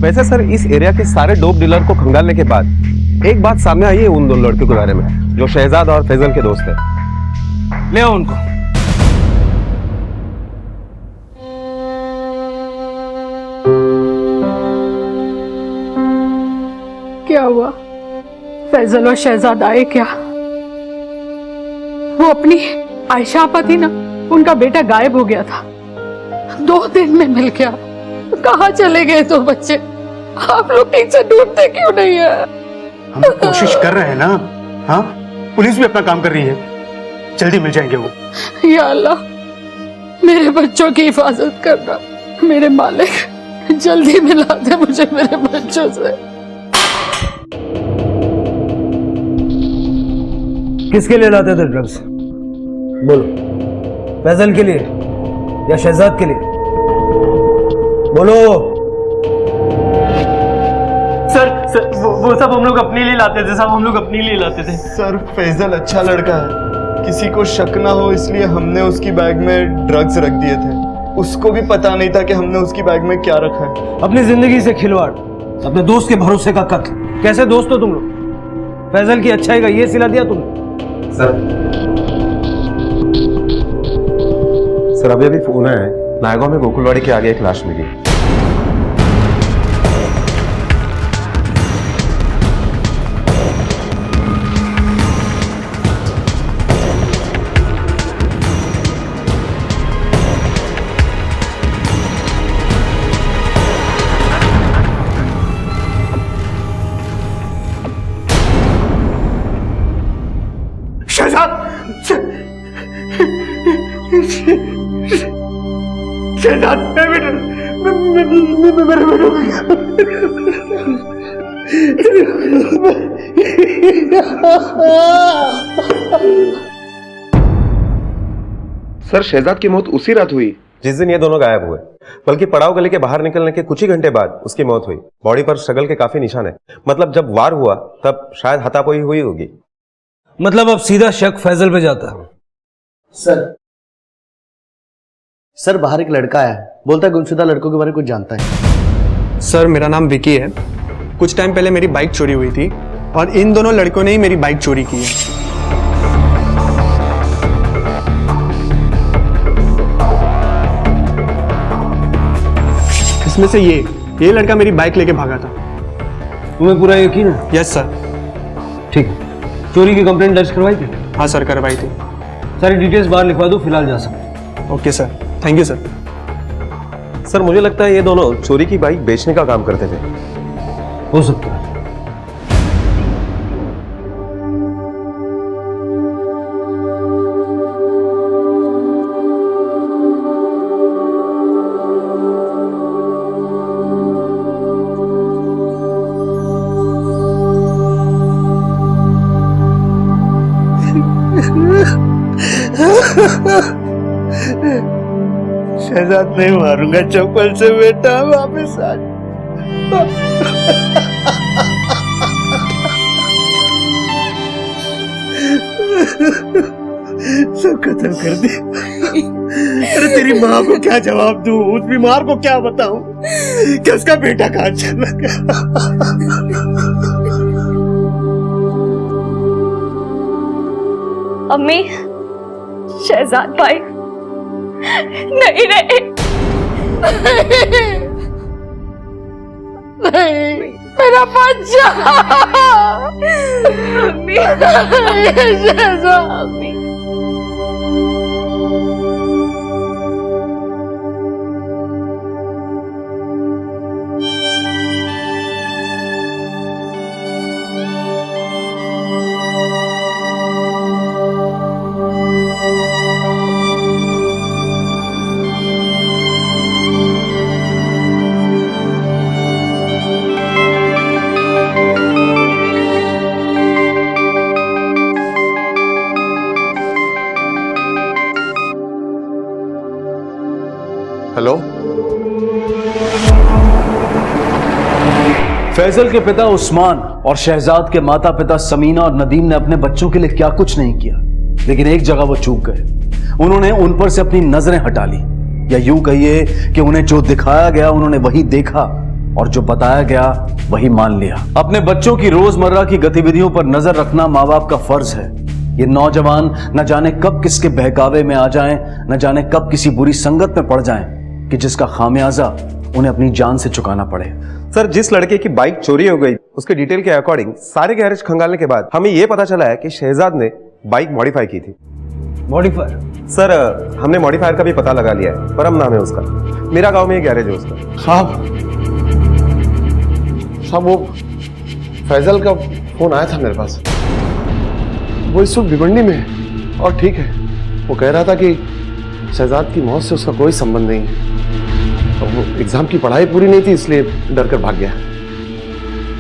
वैसे सर, इस एरिया के सारे डोप डीलर को खंगालने के बाद एक बात सामने आई है उन दोनों लड़कों के बारे में, जो शहजाद और फैजल के दोस्त हैं। ले आओ उनको। क्या हुआ? फैजल और शहजाद आए क्या? वो अपनी आयशा आपा थी ना, उनका बेटा गायब हो गया था, 2 दिन में मिल गया। कहाँ चले गए तो बच्चे? आप लोग ठीक से ढूंढते क्यों नहीं है? हम कोशिश कर रहे हैं ना। हाँ, पुलिस भी अपना काम कर रही है, जल्दी मिल जाएंगे वो। या अल्लाह, मेरे बच्चों की हिफाजत करना। मेरे मालिक, जल्दी मिला दे मुझे मेरे बच्चों से। किसके लिए लाते थे ड्रग्स? बोलो, फैजल के लिए या शहजाद के लिए? बोलो। सर वो सब हम लोग अपने लिए लाते थे साहब, हम लोग अपने लिए लाते थे। सर, फैजल अच्छा लड़का है, किसी को शक ना हो इसलिए हमने उसकी बैग में ड्रग्स रख दिए थे। उसको भी पता नहीं था कि हमने उसकी बैग में क्या रखा है। अपनी जिंदगी से खिलवाड़, अपने दोस्त के भरोसे का कत्ल। कैसे दोस्त हो तुम लोग? फैजल की अच्छाई का ये सिला दिया तुमने। सर अभी अभी फोन आया है, नायगांव में गोकुलवाड़ी के आगे एक लाश मिली। शहजाद, मेरे सर, शहजाद की मौत उसी रात हुई जिस दिन ये दोनों गायब हुए, बल्कि पड़ाव गली के बाहर निकलने के कुछ ही घंटे बाद उसकी मौत हुई। बॉडी पर स्ट्रगल के काफी निशान है, मतलब जब वार हुआ तब शायद हाथापाई हुई होगी। मतलब अब सीधा शक फैजल पे जाता है। सर बाहर एक लड़का आया, बोलता है गुमशुदा लड़कों के बारे में कुछ जानता है। सर मेरा नाम विकी है। कुछ टाइम पहले मेरी बाइक चोरी हुई थी और इन दोनों लड़कों ने ही मेरी बाइक चोरी की है। इसमें से ये लड़का मेरी बाइक लेके भागा था। तुम्हें पूरा यकीन है? Yes sir. ठीक है, चोरी की कंप्लेंट दर्ज करवाई थी? हाँ सर, करवाई थी। सारी डिटेल्स बाहर लिखवा दो, फिलहाल जा सकते। Okay sir, thank you sir. Sir मुझे लगता है ये दोनों चोरी की बाइक बेचने का काम करते थे। हो सकता है। शहजाद नहीं मारूंगा चप्पल से बेटा, वापस आ सब खत्म कर दे। अरे तेरी माँ को क्या जवाब दूं, उस बीमार को क्या बताऊं कि उसका बेटा कहाँ चला गया। अम्मी, शहजाद भाई नहीं रहे। नहीं, मेरा बच्चा। अम्मी, शहजाद अम्मी। हेलो, फैजल के पिता उस्मान और शहजाद के माता पिता समीना और नदीम ने अपने बच्चों के लिए क्या कुछ नहीं किया, लेकिन एक जगह वो चूक गए। उन्होंने उन पर से अपनी नजरें हटा ली, या यूं कहिए कि उन्हें जो दिखाया गया उन्होंने वही देखा और जो बताया गया वही मान लिया। अपने बच्चों की रोजमर्रा की गतिविधियों पर नजर रखना माँ बाप का फर्ज है। ये नौजवान न जाने कब किसके बहकावे में आ जाएं, न जाने कब किसी बुरी संगत में पड़ जाएं कि जिसका खामियाजा उन्हें अपनी जान से चुकाना पड़े। सर, जिस लड़के की बाइक चोरी हो गई उसके डिटेल के अकॉर्डिंग सारे गैरेज खंगालने के बाद हमें यह पता चला है कि शहजाद ने बाइक मॉडिफाई की थी। मॉडिफायर? सर, हमने मॉडिफायर का भी पता लगा लिया है, परम नाम है उसका। मेरा गांव में एक गैरेज है उसका। साहब वो फैजल का फोन आया था मेरे पास। वो इस वक्त भिवंडी में है और ठीक है। वो कह रहा था कि शहजाद की मौत से उसका कोई संबंध नहीं है। तो वो एग्जाम की पढ़ाई पूरी नहीं थी इसलिए डर कर भाग गया।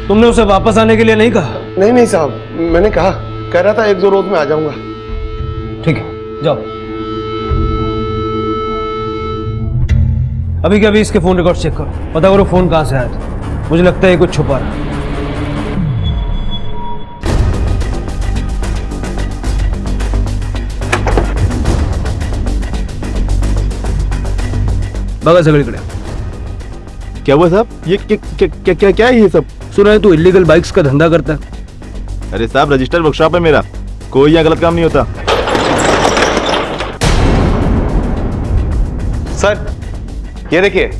तुमने उसे वापस आने के लिए नहीं कहा? नहीं साहब, मैंने कहा, कह रहा था 1-2 रोज में आ जाऊंगा। ठीक है, जाओ। अभी के अभी इसके फोन रिकॉर्ड चेक करो, पता करो फोन कहां से आया था। मुझे लगता है ये कुछ छुपा रहा है। बगा सगळीकडे। क्या हुआ साहब? ये क्या है ये सब? सुना है तू इलीगल बाइक्स का धंधा करता है। अरे साहब, रजिस्टर्ड वर्कशॉप है मेरा, कोई यहाँ गलत काम नहीं होता। सर, ये देखिए,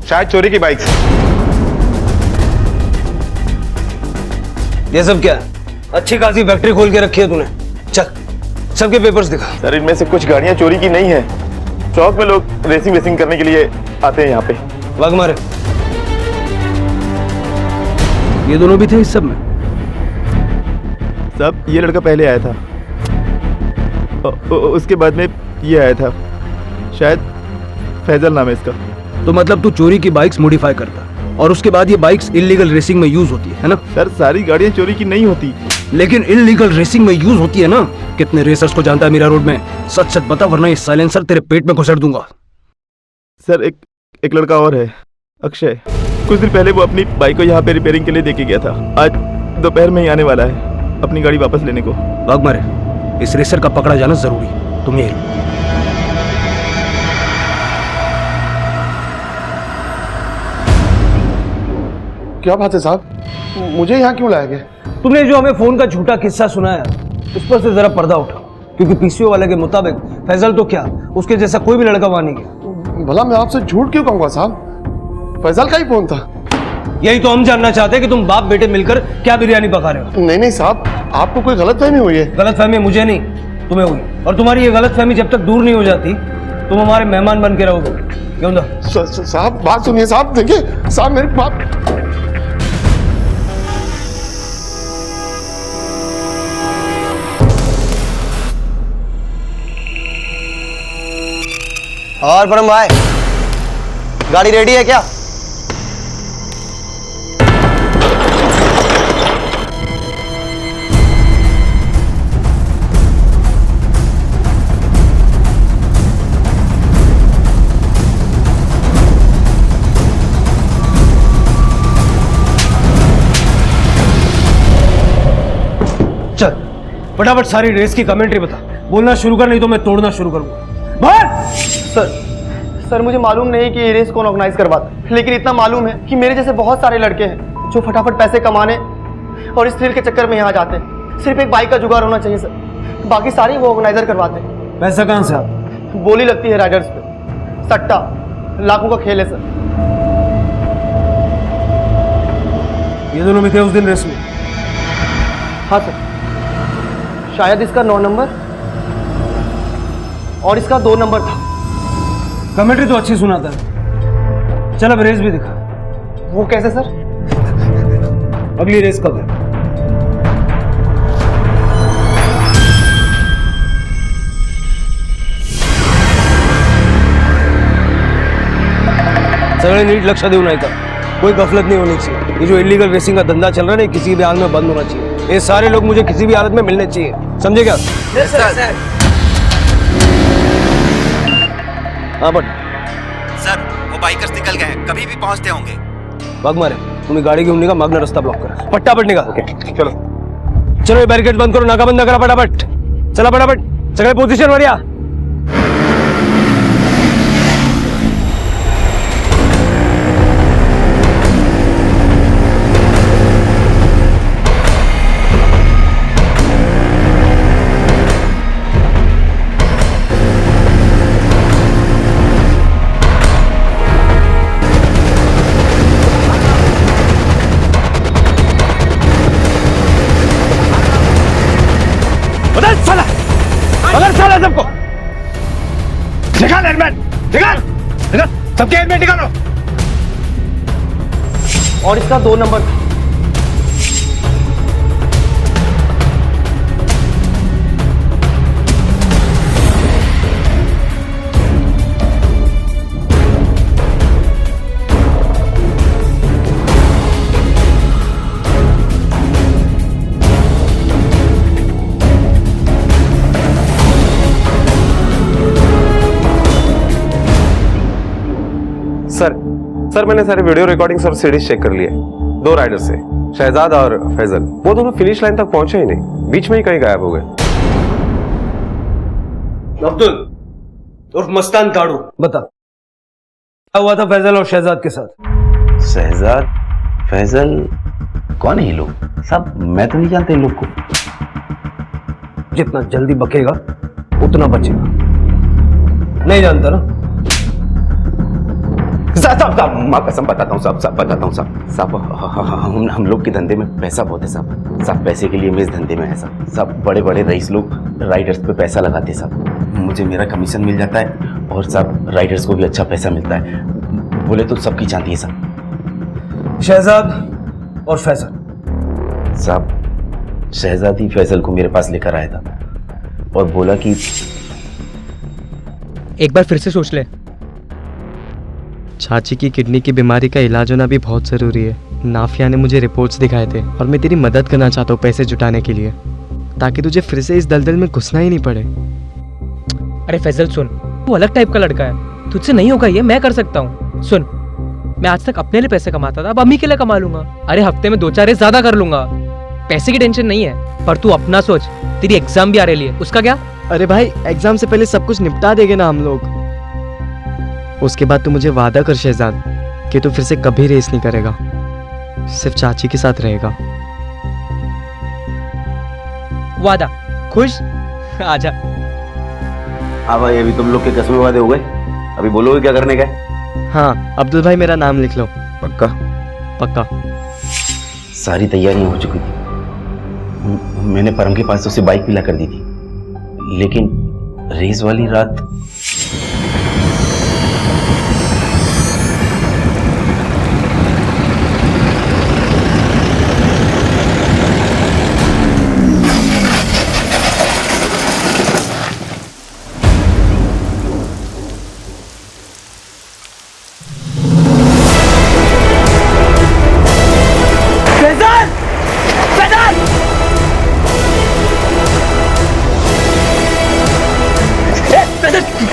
शायद चोरी की बाइक। ये सब क्या है? अच्छी खासी फैक्ट्री खोल के रखी है तूने। चल, सबके पेपर्स दिखा। सर, इनमें से कुछ गाड़ियां चोरी की नहीं है। चौक में लोग रेसिंग करने के लिए आते हैं यहाँ पे। भाग मारे। ये दोनों भी थे इस सब में? सब, ये लड़का पहले आया था, उसके बाद में ये आया था, शायद फैजल नाम है इसका। तो मतलब तू चोरी की बाइक्स मॉडिफाई करता और उसके बाद ये बाइक्स इलीगल रेसिंग में यूज होती है ना? सर, सारी गाड़ियां चोरी की नहीं होती, लेकिन इलीगल रेसिंग में यूज होती है ना। कितने रेसर्स को जानता है मीरा रोड में? सच सच बता, वरना ये साइलेंसर तेरे पेट में घुसेड़ दूंगा। सर, एक लड़का और है, अक्षय। कुछ दिन पहले वो अपनी बाइक को यहाँ पे रिपेयरिंग के लिए देके गया था। आज दोपहर में ही आने वाला है अपनी गाड़ी वापस लेने को। भाग मारे, इस रेसर का पकड़ा जाना जरूरी। तुम ये क्या बात है साहब, मुझे यहाँ क्यों लाया गया? तुमने जो हमें फोन का झूठा किस्सा सुनाया उस पर से जरा पर्दा उठा, क्योंकि पीसीओ वाले के मुताबिक फैजल तो क्या, उसके जैसा कोई भी लड़का वहां नहीं गया। भला मैं आपसे झूठ क्यों कहूंगा साहब? फैजल का ही फोन था। यही तो हम जानना चाहते हैं कि तुम बाप बेटे मिलकर क्या बिरयानी पका रहे हो। नहीं साहब, आपको कोई गलतफहमी हुई है। गलतफहमी मुझे नहीं, तुम्हें हुई। और तुम्हारी ये गलतफहमी जब तक दूर नहीं हो जाती तुम हमारे मेहमान बन के रहोगे। क्यों ना? साहब बात सुनिए साहब, देखिए साहब, मेरी बात। और परम भाई, गाड़ी रेडी है क्या? चल फटाफट सारी रेस की कमेंट्री बता, बोलना शुरू कर नहीं तो मैं तोड़ना शुरू करूंगा। बोल। सर मुझे मालूम नहीं कि ये रेस कौन ऑर्गेनाइज करवाता है, लेकिन इतना मालूम है कि मेरे जैसे बहुत सारे लड़के हैं जो फटाफट पैसे कमाने और इस थ्रिल के चक्कर में यहाँ जाते हैं। सिर्फ एक बाइक का जुगाड़ होना चाहिए सर, बाकी सारी वो ऑर्गेनाइजर करवाते हैं। पैसा कहाँ से आता? बोली लगती है राइडर्स पे, सट्टा, लाखों का खेल है सर। ये दोनों में थे उस दिन रेस में? हाँ सर, शायद इसका 9 नंबर और इसका 2 नंबर था। कमेंट्री तो अच्छी सुनाता है, चल अब रेस भी दिखा। वो कैसे सर? अगली रेस कब है? सगळे नीट लक्ष देऊन ऐका, कोई गफलत नहीं होनी चाहिए। ये जो इलीगल रेसिंग का धंधा चल रहा है ना, किसी भी हाल में बंद होना चाहिए। ये सारे लोग मुझे किसी भी हालत में मिलने चाहिए, समझे क्या? हाँ बट सर वो बाइकर्स निकल गए हैं, कभी भी पहुंचते होंगे। भाग मारे, तुम्हें गाड़ी घेऊन निघा, मागना रस्ता ब्लॉक करा, फटाफट निघा। ओके चलो चलो, ये बैरिकेड बंद करो, नाका बंद करा फटाफट, चला फटाफट, सगळे पोझिशन वर या। सबको निकाल हेलमेट, निकाल निकाल, सबके हेलमेट निकालो। और इसका 2 नंबर था। सर मैंने सारे वीडियो रिकॉर्डिंग्स और सीडीज चेक कर लिए। 2 राइडर से, शहजाद और फैजल, वो दोनों फिनिश लाइन तक पहुंचे ही नहीं, बीच में ही कहीं गायब हो गए। अब्दुल उर्फ मस्तान काड़ू, बता क्या हुआ था फैजल और शहजाद के साथ? शहजाद फैजल कौन है ये लोग? साहब मैं तो नहीं जानता इन लोग को। जितना जल्दी बकेगा उतना बचेगा। नहीं जानता ना? साहब माँ कसम बताता हूँ साहब बताता हूँ साहब हम लोग के धंधे में पैसा बहुत है साहब पैसे के लिए मैं इस धंधे में है साहब बड़े बड़े रईस लोग राइडर्स पे पैसा लगाते हैं साहब, मुझे मेरा कमीशन मिल जाता है और साहब राइडर्स को भी अच्छा पैसा मिलता है, बोले तो सबकी चाहती है साहब। शहजाद और फैजल? साहब शहजाद ही फैजल को मेरे पास लेकर आया था और बोला कि एक बार फिर से सोच ले, चाची की किडनी की बीमारी का इलाज होना भी बहुत ज़रूरी है। नाफिया ने मुझे रिपोर्ट्स दिखाए थे और मैं तेरी मदद करना चाहता हूँ पैसे जुटाने के लिए, ताकि तुझे फिर से इस दलदल में घुसना ही नहीं पड़े। अरे फैजल सुन, वो अलग टाइप का लड़का है, तुझसे नहीं होगा ये, मैं कर सकता हूँ। सुन, मैं आज तक अपने लिए पैसे कमाता था, अब अम्मी के लिए कमा लूंगा। अरे हफ्ते में 2-4 रेस ज़्यादा कर लूंगा, पैसे की टेंशन नहीं है। पर तू अपना सोच, तेरी एग्जाम भी आ रही है, उसका क्या? अरे भाई एग्जाम से पहले सब कुछ निपटा देंगे ना हम लोग। उसके बाद तू मुझे वादा कर शहजाद कि तू फिर से कभी रेस नहीं करेगा, सिर्फ चाची के साथ रहेगा। वादा? खुश? आजा। हाँ भाई अभी तुम लोग के कसमें वादे हो गए, अभी बोलोगे क्या करने का है? हाँ अब्दुल भाई मेरा नाम लिख लो। पक्का? पक्का। सारी तैयारियां हो चुकी थी, मैंने परम के पास से उसे बाइक भी ला कर दी थी, लेकिन रेस वाली रात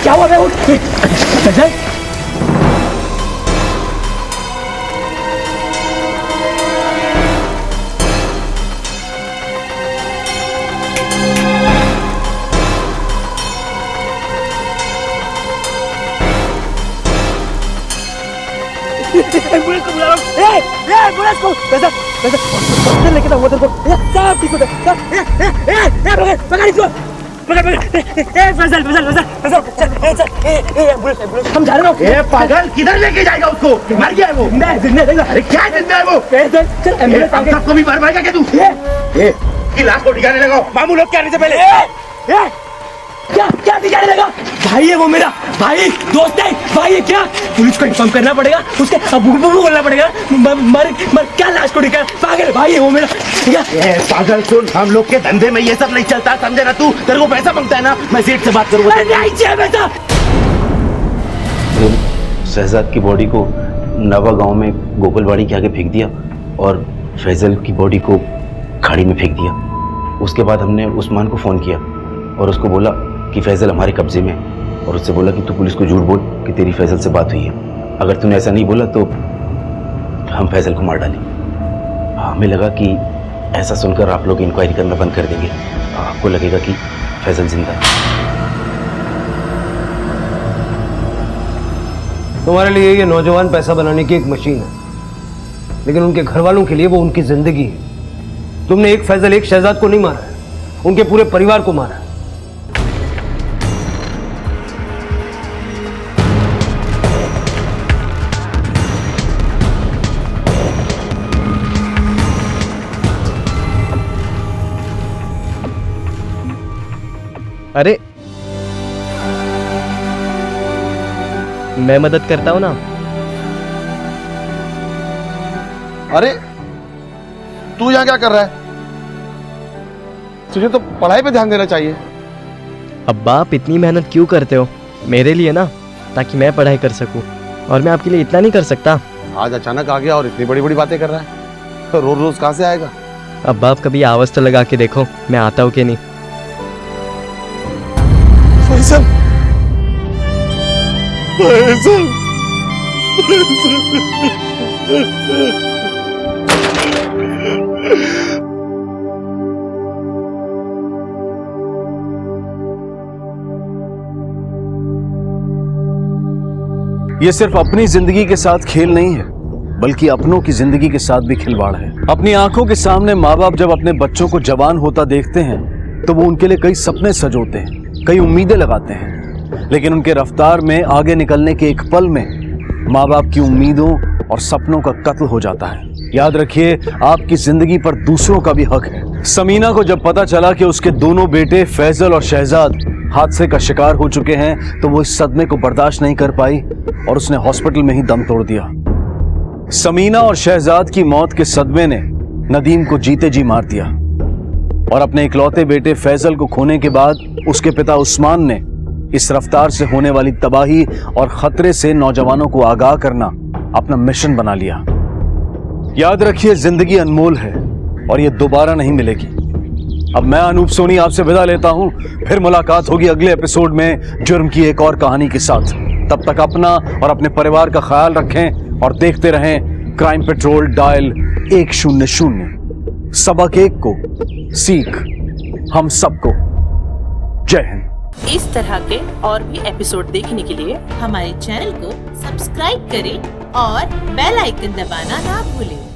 क्या हुआ? फैजल एम्बुलेंस को बुला रहा हूँ। एम्बुलेंस को फैजल लेके जाओ तेरे को। सब ठीक हो जाए। पकड़ इसको, पकड़ फैजल फैजल फैजल फैजल चल एम्बुलेंस हम जा रहे हैं। पागल किधर लेके जाएगा उसको? मर गया है वो। जिंदा देगा। अरे क्या जिंदा है वो? फैजल चल एम्बुलेंस आगे। सबको भी मार क्या तू? की लाश को ठिकाने लगाओ। मामू लोग क्या आने से पहले क्या क्या दिखाने लगा? भाई है वो मेरा, भाई दोस्त है, भाई है क्या? पुलिस को इन्फॉर्म करना पड़ेगा, उसके अबू को बोलना पड़ेगा। मर क्या लाश को दिखा? पागल भाई है वो मेरा। पागल सुन, हम लोग के धंधे में ये सब नहीं चलता, समझे ना तू? तेरे को पैसा मांगता है ना, मैं सेठ से बात करूंगा। नहीं चाहिए पैसा। शहजाद की बॉडी को नवा गांव में गोकुलवाड़ी के आगे फेंक दिया और फैजल की बॉडी को खाड़ी में फेंक दिया। उसके बाद हमने उस्मान को फ़ोन किया और उसको बोला कि फैजल हमारे कब्जे में है और उससे बोला कि तू पुलिस को झूठ बोल कि तेरी फैजल से बात हुई है। अगर तूने ऐसा नहीं बोला तो हम फैजल को मार डालेंगे। हमें लगा कि ऐसा सुनकर आप लोग इंक्वायरी करना बंद कर देंगे, आपको लगेगा कि फैजल जिंदा है। तुम्हारे लिए ये नौजवान पैसा बनाने की एक मशीन है, लेकिन उनके घर वालों के लिए वो उनकी जिंदगी है। तुमने एक फैजल एक शहजाद को नहीं मारा है, उनके पूरे परिवार को मारा है। अरे मैं मदद करता हूं ना। अरे तू यहाँ क्या कर रहा है? तुझे तो पढ़ाई पे ध्यान देना चाहिए। अब्बा आप इतनी मेहनत क्यों करते हो? मेरे लिए ना, ताकि मैं पढ़ाई कर सकूं, और मैं आपके लिए इतना नहीं कर सकता। आज अचानक आ गया और इतनी बड़ी बड़ी बातें कर रहा है, तो रोज रोज कहाँ से आएगा? अब्बा आप कभी आवाज तो लगा के देखो मैं आता हूँ कि नहीं। फैजल, फैजल, ये सिर्फ अपनी जिंदगी के साथ खेल नहीं है, बल्कि अपनों की जिंदगी के साथ भी खिलवाड़ है। अपनी आंखों के सामने माँ बाप जब अपने बच्चों को जवान होता देखते हैं तो वो उनके लिए कई सपने सजोते हैं, कई उम्मीदें लगाते हैं, लेकिन उनके रफ्तार में आगे निकलने के एक पल में माँ बाप की उम्मीदों और सपनों का कत्ल हो जाता है। याद रखिए, आपकी जिंदगी पर दूसरों का भी हक है। समीना को जब पता चला कि उसके दोनों बेटे फैजल और शहजाद हादसे का शिकार हो चुके हैं तो वो इस सदमे को बर्दाश्त नहीं कर पाई और उसने हॉस्पिटल में ही दम तोड़ दिया। समीना और शहजाद की मौत के सदमे ने नदीम को जीते जी मार दिया और अपने इकलौते बेटे फैजल को खोने के बाद उसके पिता उस्मान ने इस रफ्तार से होने वाली तबाही और खतरे से नौजवानों को आगाह करना अपना मिशन बना लिया। याद रखिए, जिंदगी अनमोल है और ये दोबारा नहीं मिलेगी। अब मैं अनूप सोनी आपसे विदा लेता हूं, फिर मुलाकात होगी अगले एपिसोड में जुर्म की एक और कहानी के साथ। तब तक अपना और अपने परिवार का ख्याल रखें और देखते रहें क्राइम पेट्रोल डायल 100। सबक एक को सीख हम सबको। जय हिंद। इस तरह के और भी एपिसोड देखने के लिए हमारे चैनल को सब्सक्राइब करें और बेल आइकन दबाना ना भूलें।